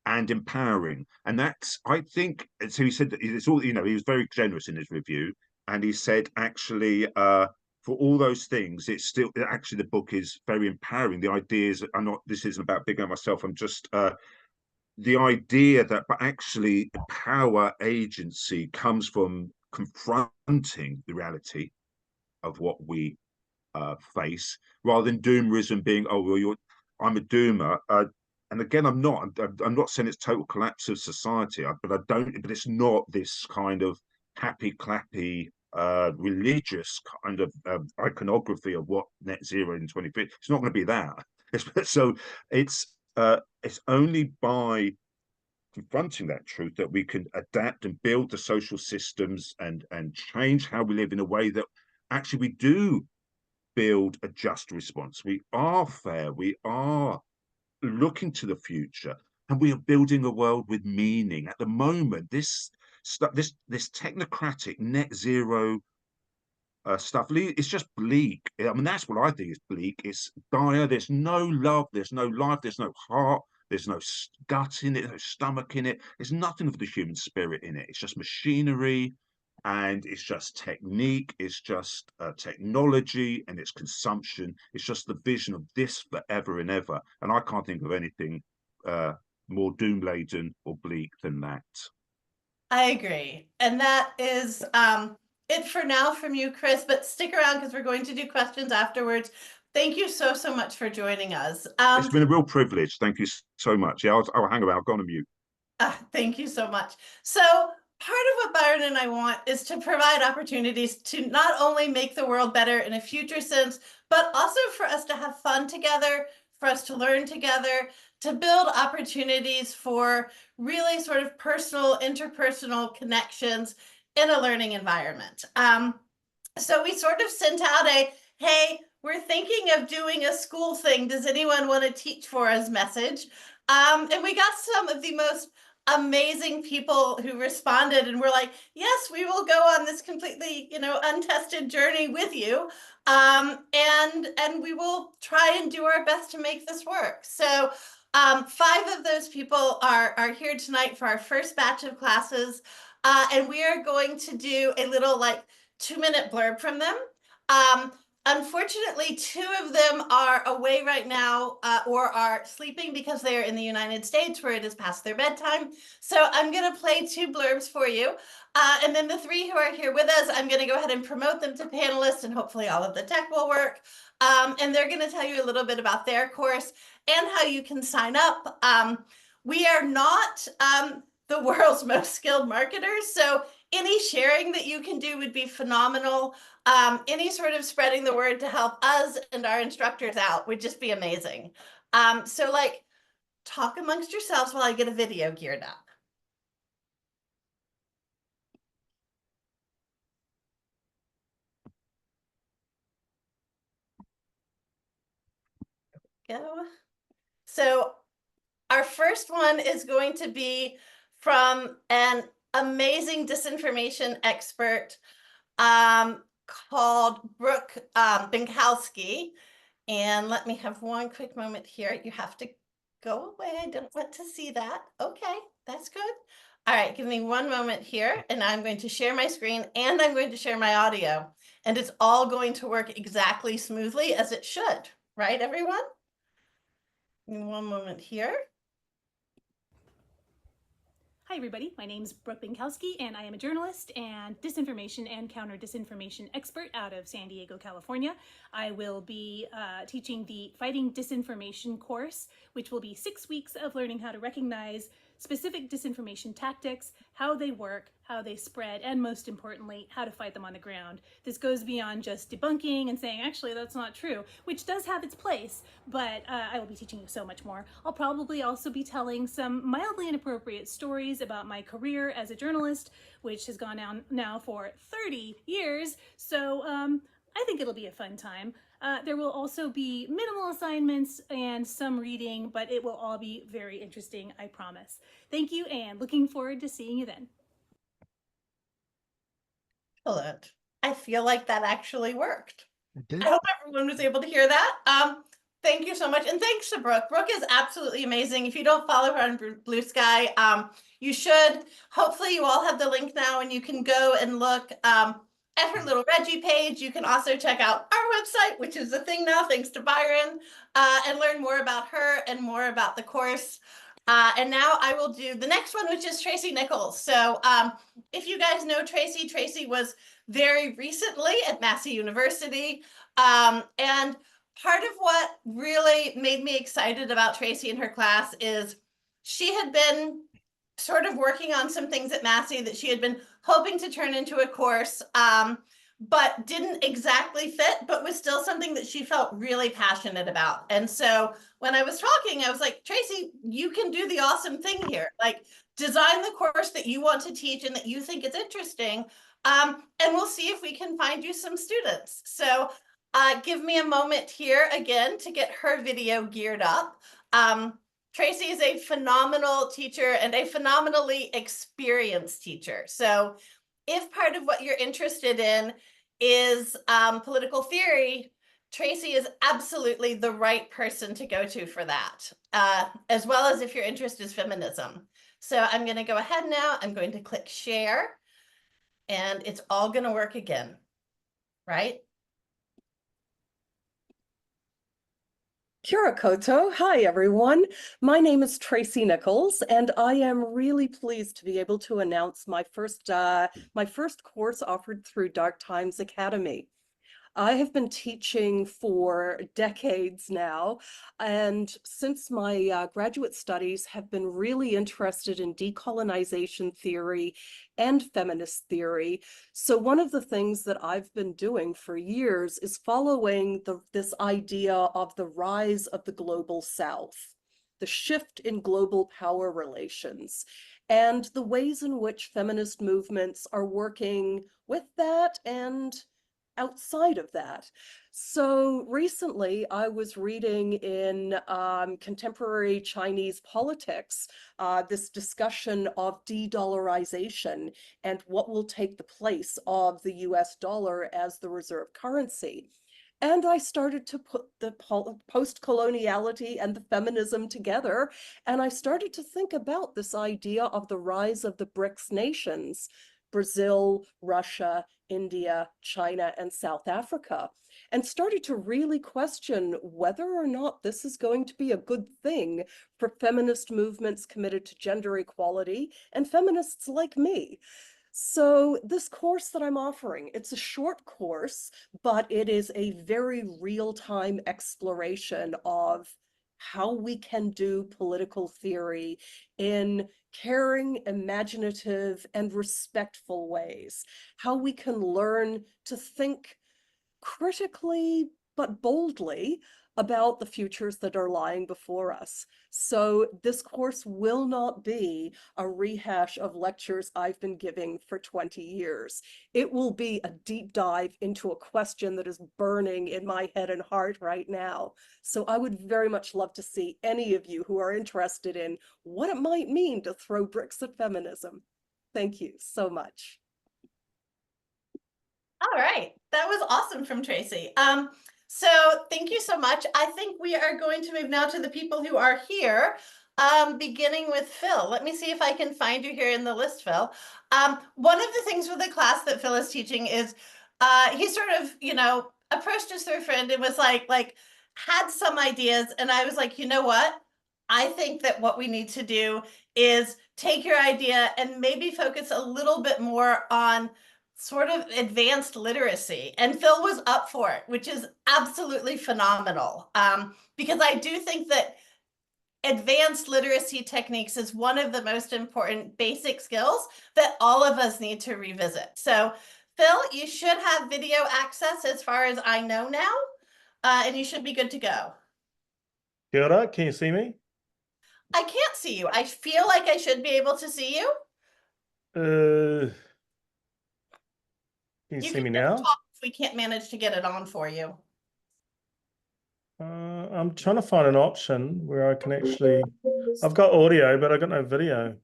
and empowering. And that's, I think, so he said that it's all, you know, he was very generous in his review. And he said, actually, for all those things, it's still, actually, the book is very empowering. The ideas are not, this isn't about big on myself. I'm just, the idea that, but actually, power agency comes from confronting the reality of what we face, rather than doomerism being, oh well, I'm a doomer. And again, I'm not. I'm not saying it's total collapse of society, but I don't. But it's not this kind of happy clappy religious kind of iconography of what net zero in 2050. It's not going to be that. So it's only by confronting that truth that we can adapt and build the social systems and change how we live in a way that actually we do build a just response. We are fair. We are looking to the future, and we are building a world with meaning. At the moment, this technocratic net zero stuff, it's just bleak. I mean, that's what I think is bleak. It's dire. There's no love. There's no life. There's no heart. There's no gut in it. No stomach in it. There's nothing of the human spirit in it. It's just machinery, and it's just technique. It's just technology, and it's consumption. It's just the vision of this forever and ever. And I can't think of anything more doom laden or bleak than that. I agree. And that is it for now from you, Chris, but stick around because we're going to do questions afterwards. Thank you so much for joining us. It's been a real privilege. Thank you so much. Yeah, I'll hang around. I've gone on mute. Thank you so much. So part of what Byron and I want is to provide opportunities to not only make the world better in a future sense, but also for us to have fun together, for us to learn together, to build opportunities for really sort of personal, interpersonal connections in a learning environment. So we sort of sent out a, hey, we're thinking of doing a school thing. Does anyone want to teach for us message? And we got some of the most amazing people who responded and were like, yes, we will go on this completely, untested journey with you. And we will try and do our best to make this work. So 5 of those people are here tonight for our first batch of classes. And we are going to do a little 2-minute blurb from them. Unfortunately, 2 of them are away right now or are sleeping because they are in the United States where it is past their bedtime. So I'm going to play 2 blurbs for you. And then the 3 who are here with us, I'm going to go ahead and promote them to panelists, and hopefully all of the tech will work. And they're going to tell you a little bit about their course and how you can sign up. We are not the world's most skilled marketers, so any sharing that you can do would be phenomenal. Any sort of spreading the word to help us and our instructors out would just be amazing. So talk amongst yourselves while I get a video geared up. Go. So our first one is going to be from an amazing disinformation expert called Brooke Binkowski. And let me have one quick moment here. You have to go away. I don't want to see that. Okay, that's good. All right, give me one moment here, and I'm going to share my screen and I'm going to share my audio. And it's all going to work exactly smoothly as it should, right, everyone? Give me one moment here. Hi everybody, my name is Brooke Binkowski and I am a journalist and disinformation and counter-disinformation expert out of San Diego, California. I will be teaching the Fighting Disinformation course, which will be 6 weeks of learning how to recognize specific disinformation tactics, how they work, how they spread, and most importantly, how to fight them on the ground. This goes beyond just debunking and saying, actually, that's not true, which does have its place, but I will be teaching you so much more. I'll probably also be telling some mildly inappropriate stories about my career as a journalist, which has gone on now for 30 years, so I think it'll be a fun time. There will also be minimal assignments and some reading, but it will all be very interesting, I promise. Thank you, and looking forward to seeing you then. Excellent. I feel like that actually worked. It did. I hope everyone was able to hear that. Thank you so much. And thanks to Brooke. Brooke is absolutely amazing. If you don't follow her on Blue Sky, you should. Hopefully you all have the link now and you can go and look at her little Reggie page. You can also check out our website, which is a thing now, thanks to Byron, and learn more about her and more about the course. And now I will do the next one, which is Tracy Nichols. So if you guys know Tracy, Tracy was very recently at Massey University. And part of what really made me excited about Tracy and her class is she had been sort of working on some things at Massey that she had been hoping to turn into a course, but didn't exactly fit, but was still something that she felt really passionate about. And so when I was talking, I was like, Tracy, you can do the awesome thing here. Like, design the course that you want to teach and that you think is interesting. And we'll see if we can find you some students. So give me a moment here again to get her video geared up. Tracy is a phenomenal teacher and a phenomenally experienced teacher. So if part of what you're interested in is political theory, Tracy is absolutely the right person to go to for that, as well as if your interest is feminism. So I'm going to go ahead now. I'm going to click share, and it's all going to work again, right? Kia ora koutou. Hi, everyone. My name is Tracy Nichols, and I am really pleased to be able to announce my first course offered through Dark Times Academy. I have been teaching for decades now, and since my graduate studies have been really interested in decolonization theory and feminist theory. So one of the things that I've been doing for years is following this idea of the rise of the global South, the shift in global power relations, and the ways in which feminist movements are working with that and outside of that. So recently I was reading in contemporary Chinese politics, this discussion of de-dollarization and what will take the place of the US dollar as the reserve currency. And I started to put the post-coloniality and the feminism together. And I started to think about this idea of the rise of the BRICS nations, Brazil, Russia, India, China, and South Africa, and started to really question whether or not this is going to be a good thing for feminist movements committed to gender equality and feminists like me. So this course that I'm offering, it's a short course, but it is a very real-time exploration of how we can do political theory in caring, imaginative, and respectful ways, how we can learn to think critically but boldly about the futures that are lying before us. So this course will not be a rehash of lectures I've been giving for 20 years. It will be a deep dive into a question that is burning in my head and heart right now. So I would very much love to see any of you who are interested in what it might mean to throw bricks at feminism. Thank you so much. All right, that was awesome from Tracy. So thank you so much. I think we are going to move now to the people who are here, beginning with Phil. Let me see if I can find you here in the list, Phil. One of the things with the class that Phil is teaching is he sort of, approached us through a friend and was like had some ideas. And I was like, you know what? I think that what we need to do is take your idea and maybe focus a little bit more on sort of advanced literacy. And Phil was up for it, which is absolutely phenomenal. Because I do think that advanced literacy techniques is one of the most important basic skills that all of us need to revisit. So Phil, you should have video access as far as I know now, and you should be good to go. Kia ora, can you see me? I can't see you. I feel like I should be able to see you. Can you see can me just now? talk if we can't manage to get it on for you. I'm trying to find an option where I can actually, I've got audio, but I got no video.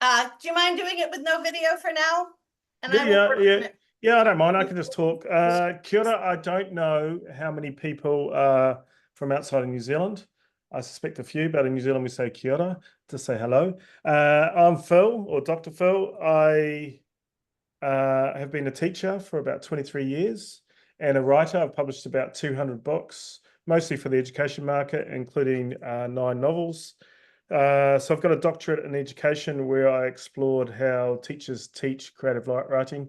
Do you mind doing it with no video for now? And I will Yeah, work on yeah, it. Yeah, I don't mind. I can just talk. Kia ora. I don't know how many people are from outside of New Zealand. I suspect a few, but in New Zealand we say kia ora to say hello. I'm Phil, or Dr. Phil. I have been a teacher for about 23 years and a writer. I've published about 200 books, mostly for the education market, including 9 novels. So I've got a doctorate in education where I explored how teachers teach creative writing.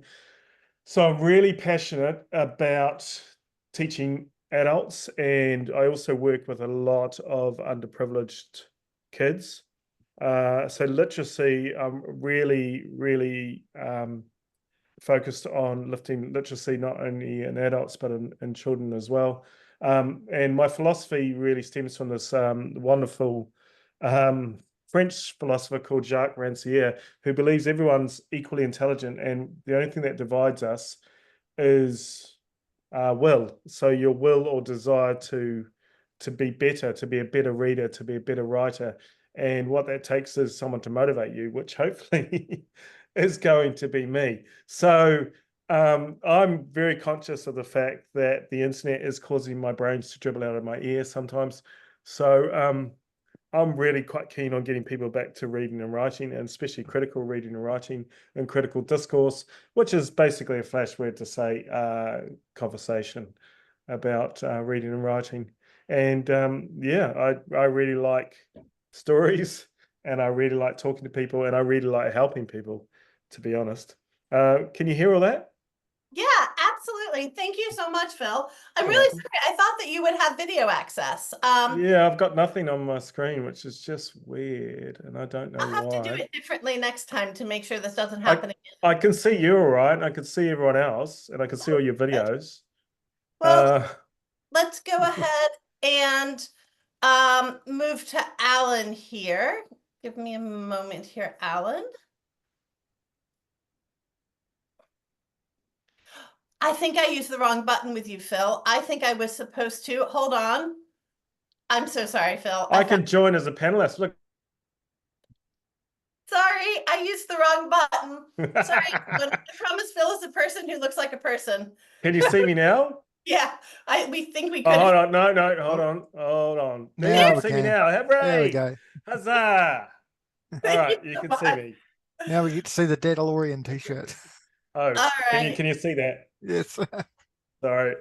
So I'm really passionate about teaching adults, and I also work with a lot of underprivileged kids. So literacy, I'm really focused on lifting literacy not only in adults but in children as well. And my philosophy really stems from this wonderful French philosopher called Jacques Rancière, who believes everyone's equally intelligent, and the only thing that divides us is will. So your will or desire to be better, to be a better reader, to be a better writer. And what that takes is someone to motivate you, which hopefully is going to be me. So I'm very conscious of the fact that the internet is causing my brains to dribble out of my ear sometimes. So I'm really quite keen on getting people back to reading and writing, and especially critical reading and writing and critical discourse, which is basically a flash word to say conversation about reading and writing. And yeah, I really like stories, and I really like talking to people, and I really like helping people, to be honest. Can you hear all that? Yeah, absolutely. Thank you so much, Phil. I'm You're really welcome. sorry. I thought that you would have video access. Yeah, I've got nothing on my screen, which is just weird, and I don't know I'll have why. to do it differently next time to make sure this doesn't happen again. I can see you all right, and I can see everyone else, and I can see all your videos. Well, let's go ahead and move to Alan here. Give me a moment here, Alan. I think I used the wrong button with you, Phil. I think I was supposed to. Hold on. I'm so sorry, Phil. I can join as a panelist. Look. Sorry, I used the wrong button. Sorry, I promise Phil is a person who looks like a person. Can you see me now? Yeah, we think we Oh, could. hold on. No, hold on. There Now you we can see me can. now. Hooray! There we go. Huzzah! All right, you so can much. see me. Now we get to see the Deadalorian t-shirt. Oh, All can right. you see that? Yes. Sorry.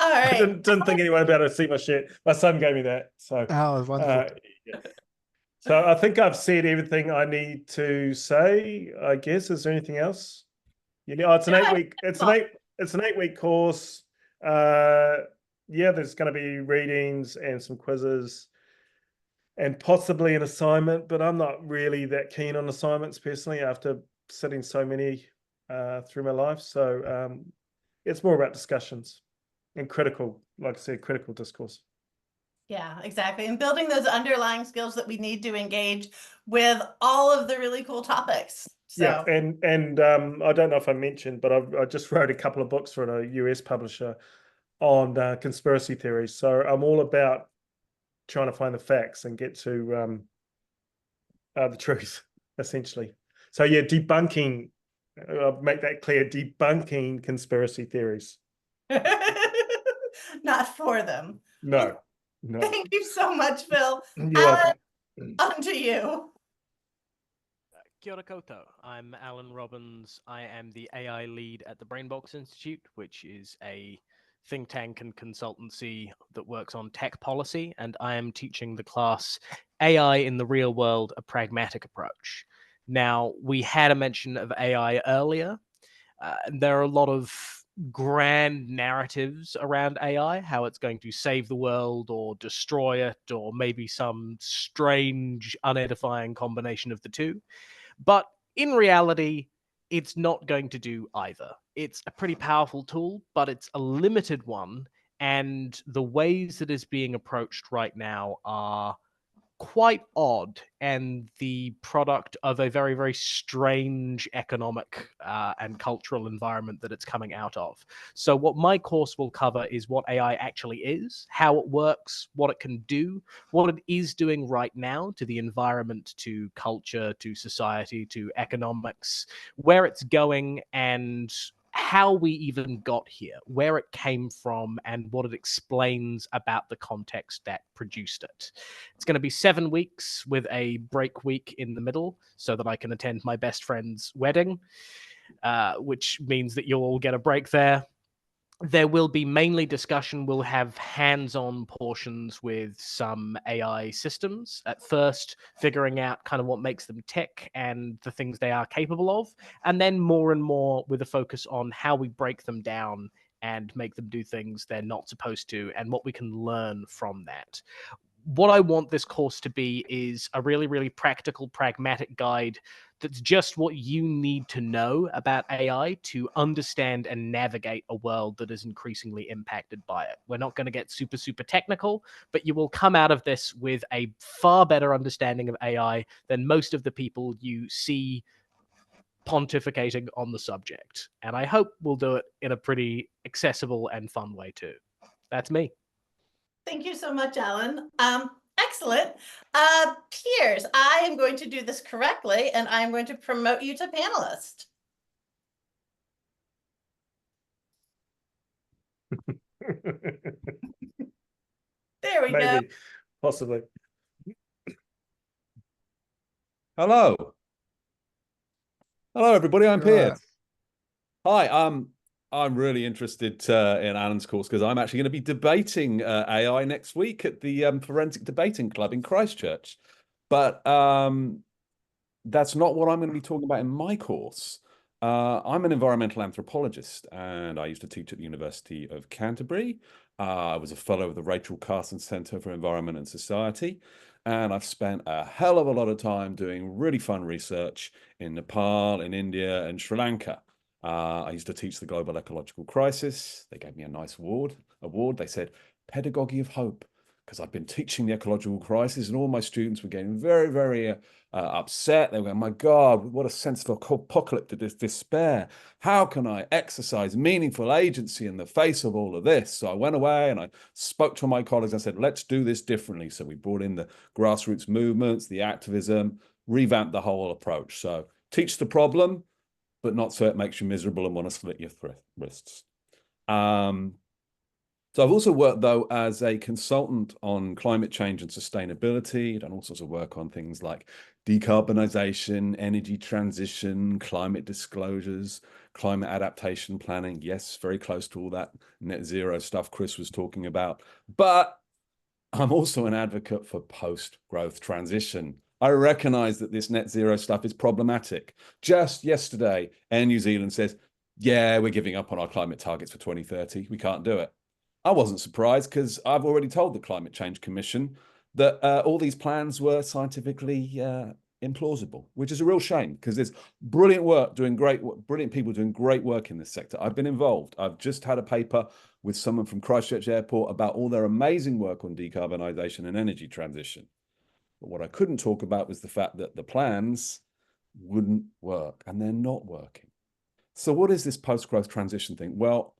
All I right. didn't think anyone would be able to see my shirt. My son gave me that. So Oh, wonderful. yeah. So I think I've said everything I need to say, I guess. Is there anything else? You know, it's an 8-week, it's an 8-week course. Yeah, there's going to be readings and some quizzes and possibly an assignment, but I'm not really that keen on assignments personally after sitting so many through my life. So it's more about discussions and critical, like I said, critical discourse. Yeah, exactly. And building those underlying skills that we need to engage with all of the really cool topics. So. Yeah, and I don't know if I mentioned, but I just wrote a couple of books for a US publisher on conspiracy theories. So I'm all about trying to find the facts and get to the truth, essentially. So yeah, debunking, I'll make that clear, debunking conspiracy theories. Not for them. No. Thank you so much, Phil. You're Alan, welcome. on to you. Kia ora koutou. I'm Alan Robbins. I am the AI lead at the Brainbox Institute, which is a think tank and consultancy that works on tech policy, and I am teaching the class AI in the Real World, a Pragmatic Approach. Now, we had a mention of AI earlier. There are a lot of grand narratives around AI, how it's going to save the world or destroy it, or maybe some strange, unedifying combination of the two. But in reality, it's not going to do either. It's a pretty powerful tool, but it's a limited one. And the ways that it's being approached right now are quite odd and the product of a very, very strange economic and cultural environment that it's coming out of. So what my course will cover is what AI actually is, how it works, what it can do, what it is doing right now to the environment, to culture, to society, to economics, where it's going, and how we even got here, where it came from, and what it explains about the context that produced it. It's going to be 7 weeks with a break week in the middle so that I can attend my best friend's wedding, which means that you'll all get a break there. There will be mainly discussion. We'll have hands-on portions with some AI systems. At first, figuring out kind of what makes them tick and the things they are capable of. And then more and more with a focus on how we break them down and make them do things they're not supposed to and what we can learn from that. What I want this course to be is a really, really practical, pragmatic guide that's just what you need to know about AI to understand and navigate a world that is increasingly impacted by it. We're not going to get super, super technical, but you will come out of this with a far better understanding of AI than most of the people you see pontificating on the subject. And I hope we'll do it in a pretty accessible and fun way too. That's me. Thank you so much, Alan. Excellent. Piers, I am going to do this correctly, and I'm going to promote you to panelist. There we go. Maybe, possibly. Hello. Hello, everybody. I'm Right. Piers. Hi. I'm really interested in Alan's course because I'm actually going to be debating AI next week at the Forensic Debating Club in Christchurch. But that's not what I'm going to be talking about in my course. I'm an environmental anthropologist, and I used to teach at the University of Canterbury. I was a fellow of the Rachel Carson Centre for Environment and Society, and I've spent a hell of a lot of time doing really fun research in Nepal, in India, and Sri Lanka. I used to teach the global ecological crisis. They gave me a nice award. They said, Pedagogy of Hope, because I've been teaching the ecological crisis, and all my students were getting very, very upset. They were going, my God, what a sense of apocalyptic despair. How can I exercise meaningful agency in the face of all of this? So I went away and I spoke to my colleagues. I said, let's do this differently. So we brought in the grassroots movements, the activism, revamped the whole approach. So teach the problem, but not so it makes you miserable and want to slit your wrists. So I've also worked, though, as a consultant on climate change and sustainability, done all sorts of work on things like decarbonization, energy transition, climate disclosures, climate adaptation planning. Yes, very close to all that net zero stuff Chris was talking about. But I'm also an advocate for post-growth transition. I recognize that this net zero stuff is problematic. Just yesterday, Air New Zealand says, yeah, we're giving up on our climate targets for 2030. We can't do it. I wasn't surprised because I've already told the Climate Change Commission that all these plans were scientifically implausible, which is a real shame because there's brilliant people doing great work in this sector. I've been involved. I've just had a paper with someone from Christchurch Airport about all their amazing work on decarbonisation and energy transition. But what I couldn't talk about was the fact that the plans wouldn't work, and they're not working. So what is this post-growth transition thing? Well,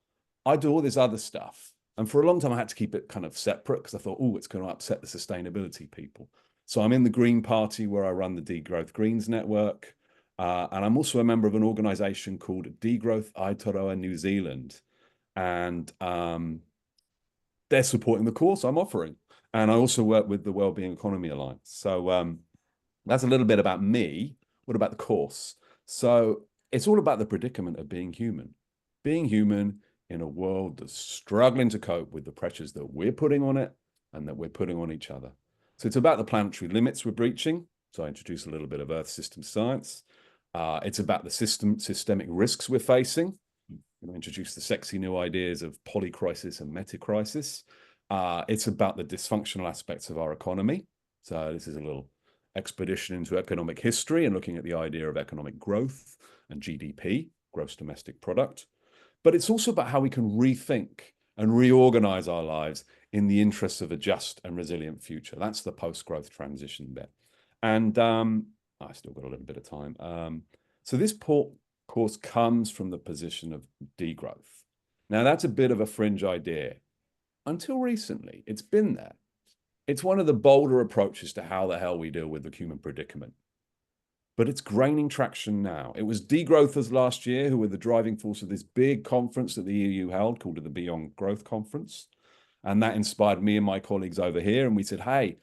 I do all this other stuff. And for a long time, I had to keep it kind of separate because I thought, oh, it's going to upset the sustainability people. So I'm in the Green Party where I run the Degrowth Greens Network. And I'm also a member of an organization called Degrowth Aotearoa New Zealand. And they're supporting the course I'm offering. And I also work with the Wellbeing Economy Alliance. So that's a little bit about me. What about the course? So it's all about the predicament of being human. Being human in a world that's struggling to cope with the pressures that we're putting on it and that we're putting on each other. So it's about the planetary limits we're breaching. So I introduce a little bit of Earth system science. It's about the systemic risks we're facing. I'm going to introduce the sexy new ideas of polycrisis and metacrisis. It's about the dysfunctional aspects of our economy. So this is a little expedition into economic history and looking at the idea of economic growth and GDP, gross domestic product. But it's also about how we can rethink and reorganize our lives in the interests of a just and resilient future. That's the post-growth transition bit. And I still got a little bit of time. So this course comes from the position of degrowth. Now, that's a bit of a fringe idea. Until recently, it's been there. It's one of the bolder approaches to how the hell we deal with the human predicament. but it's gaining traction now. It was degrowthers last year who were the driving force of this big conference that the EU held called the Beyond Growth Conference. And that inspired me and my colleagues over here. And we said, hey,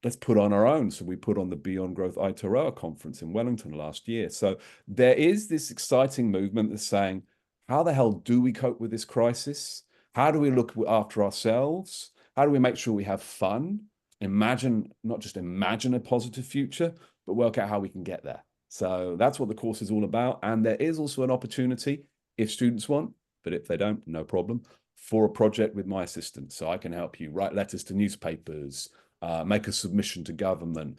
let's put on our own. So we put on the Beyond Growth Aotearoa conference in Wellington last year. So there is this exciting movement that's saying, how the hell do we cope with this crisis? How do we look after ourselves? How do we make sure we have fun? Imagine, not just imagine a positive future, but work out how we can get there. So that's what the course is all about. And there is also an opportunity if students want, but if they don't, no problem, for a project with my assistant. So I can help you write letters to newspapers, make a submission to government,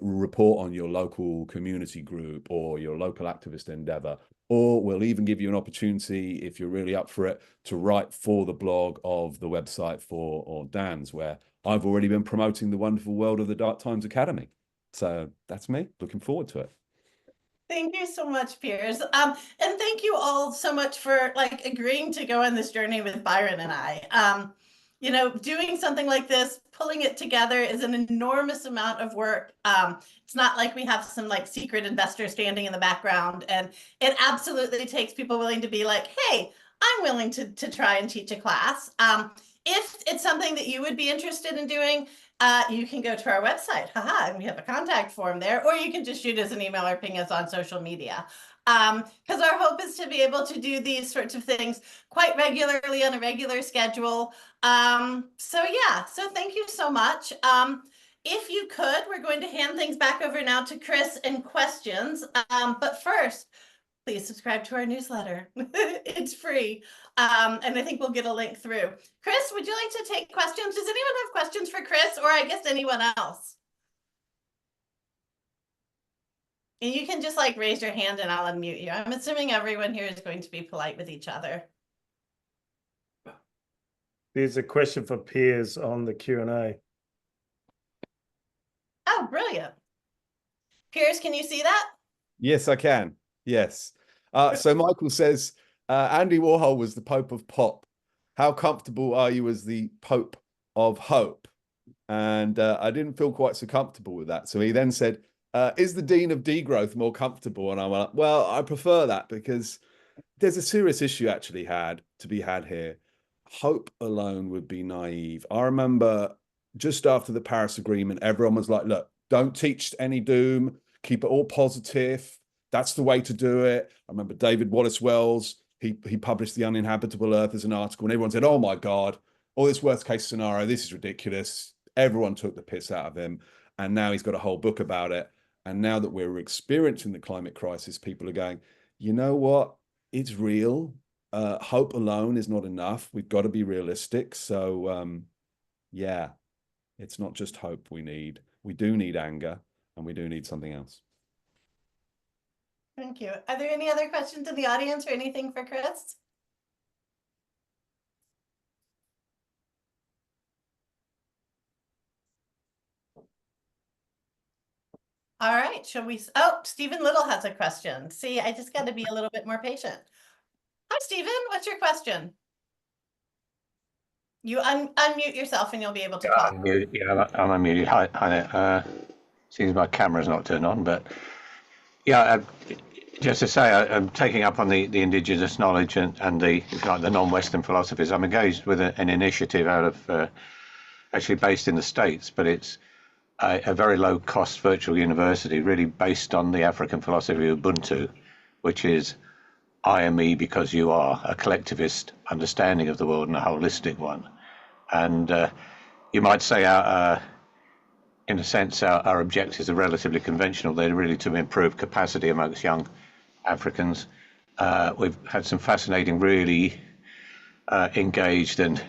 report on your local community group or your local activist endeavor, or we'll even give you an opportunity, if you're really up for it, to write for the blog of the website or Dan's, where I've already been promoting the wonderful world of the Dark Times Academy. So that's me, looking forward to it. Thank you so much, Piers. And thank you all so much for agreeing to go on this journey with Byron and I. You know, doing something like this, pulling it together is an enormous amount of work. It's not like we have some secret investor standing in the background, and it absolutely takes people willing to be like, hey, I'm willing to try and teach a class. If it's something that you would be interested in doing, you can go to our website, and we have a contact form there, or you can just shoot us an email or ping us on social media. Because our hope is to be able to do these sorts of things quite regularly on a regular schedule. So thank you so much. If you could, we're going to hand things back over now to Chris and questions. But first, please subscribe to our newsletter. It's free. And I think we'll get a link through. Chris, would you like to take questions? Does anyone have questions for Chris, or I guess anyone else? And you can just raise your hand and I'll unmute you. I'm assuming everyone here is going to be polite with each other. There's a question for Piers on the Q&A. Oh, brilliant. Piers, can you see that? Yes, I can. Yes. So Michael says, Andy Warhol was the Pope of Pop. How comfortable are you as the Pope of Hope? And I didn't feel quite so comfortable with that. So he then said, is the Dean of Degrowth more comfortable? And I'm like, well, I prefer that because there's a serious issue actually to be had here. Hope alone would be naive. I remember just after the Paris Agreement, everyone was like, look, don't teach any doom, keep it all positive. That's the way to do it. I remember David Wallace Wells, he published The Uninhabitable Earth as an article, and everyone said, oh my God, all this worst case scenario, this is ridiculous. Everyone took the piss out of him. And now he's got a whole book about it. And now that we're experiencing the climate crisis, people are going, you know what? It's real. Hope alone is not enough. We've got to be realistic. So, yeah, it's not just hope we need. We do need anger, and we do need something else. Thank you. Are there any other questions in the audience or anything for Chris? All right, shall we? Oh, Stephen Little has a question. See, I just got to be a little bit more patient. Hi, Stephen. What's your question? You unmute yourself and you'll be able to talk. I'm unmuted. Hi there. Seems my camera's not turned on, but yeah, just to say, I'm taking up on the indigenous knowledge and the non-Western philosophies. I'm engaged with an initiative out of actually based in the States, but it's a very low-cost virtual university, really based on the African philosophy of Ubuntu, which is I am me because you are, a collectivist understanding of the world and a holistic one. And you might say, in a sense, our objectives are relatively conventional. They're really to improve capacity amongst young Africans. We've had some fascinating, really engaged and,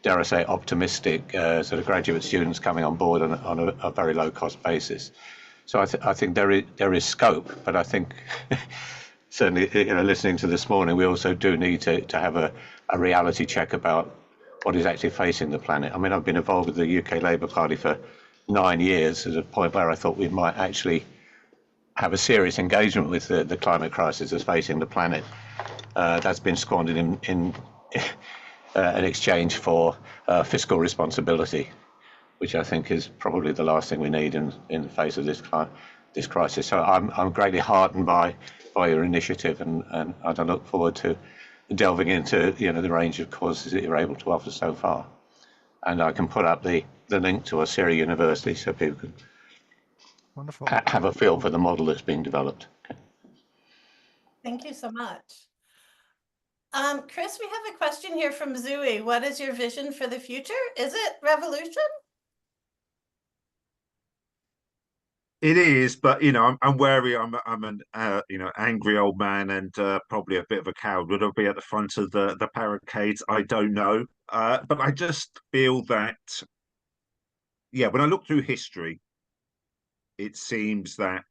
dare I say, optimistic sort of graduate students coming on board on a very low-cost basis. So I think there is scope, but I think certainly, listening to this morning, we also do need to have a reality check about what is actually facing the planet. I mean, I've been involved with the UK Labour Party for 9 years, at a point where I thought we might actually have a serious engagement with the climate crisis that's facing the planet. That's been squandered in an exchange for fiscal responsibility, which I think is probably the last thing we need in the face of this this crisis. So I'm greatly heartened by your initiative, and I look forward to delving into the range of courses that you're able to offer so far. And I can put up the link to Australia University so people can Wonderful. have a feel for the model that's being developed. Okay. Thank you so much. Chris, we have a question here from Zooey. What is your vision for the future? Is it revolution? It is, but I'm wary. I'm an angry old man and probably a bit of a coward. Would I be at the front of the barricades? I don't know, but I just feel that, when I look through history, it seems that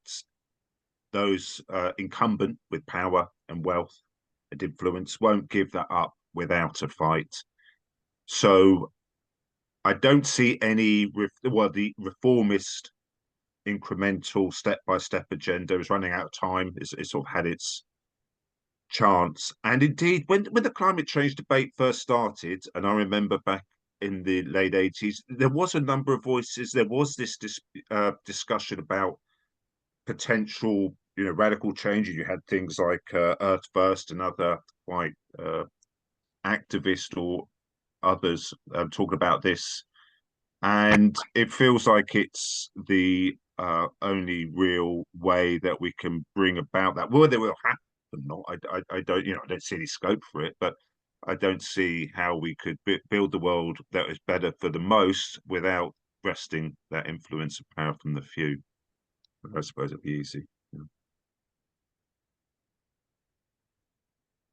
those incumbent with power and wealth and influence won't give that up without a fight. So I don't see any the reformist incremental step-by-step agenda is running out of time. It's sort of had its chance. And indeed, when the climate change debate first started, and I remember back in the late 80s, there was a number of voices. There was this discussion about potential radical changes. You had things like Earth First and other quite activist or others talking about this, and it feels like it's the only real way that we can bring about that. Whether it will happen or not, I don't I don't see any scope for it, but I don't see how we could build the world that is better for the most without wresting that influence and power from the few. I suppose it'd be easy.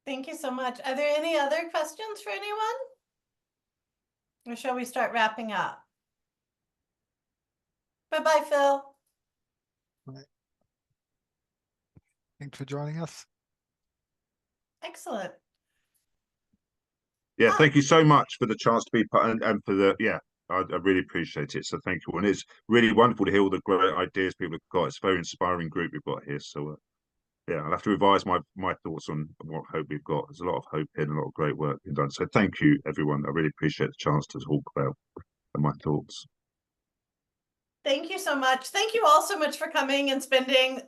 Thank you so much. Are there any other questions for anyone? Or shall we start wrapping up? Bye-bye, Phil. Thanks for joining us. Excellent. Yeah, thank you so much for the chance to be part, and for the I really appreciate it. So thank you, and it's really wonderful to hear all the great ideas people have got. It's a very inspiring group we've got here. So I'll have to revise my thoughts on what hope we've got. There's a lot of hope in, a lot of great work being done. So thank you, everyone. I really appreciate the chance to talk about my thoughts. Thank you so much. Thank you all so much for coming and spending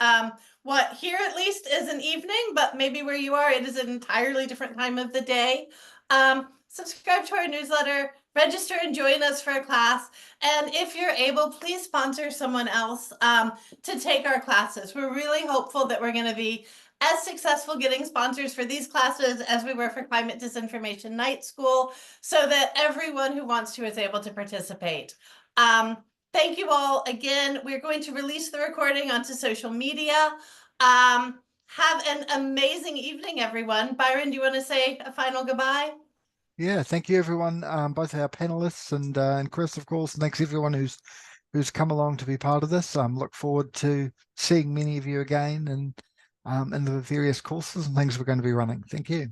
what here at least is an evening, but maybe where you are, it is an entirely different time of the day. Subscribe to our newsletter, register and join us for a class. And if you're able, please sponsor someone else to take our classes. We're really hopeful that we're going to be as successful getting sponsors for these classes as we were for Climate Disinformation Night School, so that everyone who wants to is able to participate. Thank you all again. We're going to release the recording onto social media. Have an amazing evening, everyone. Byron, do you want to say a final goodbye? Yeah, thank you, everyone, both our panelists and Chris, of course. Thanks everyone who's come along to be part of this. Look forward to seeing many of you again and in the various courses and things we're going to be running. Thank you.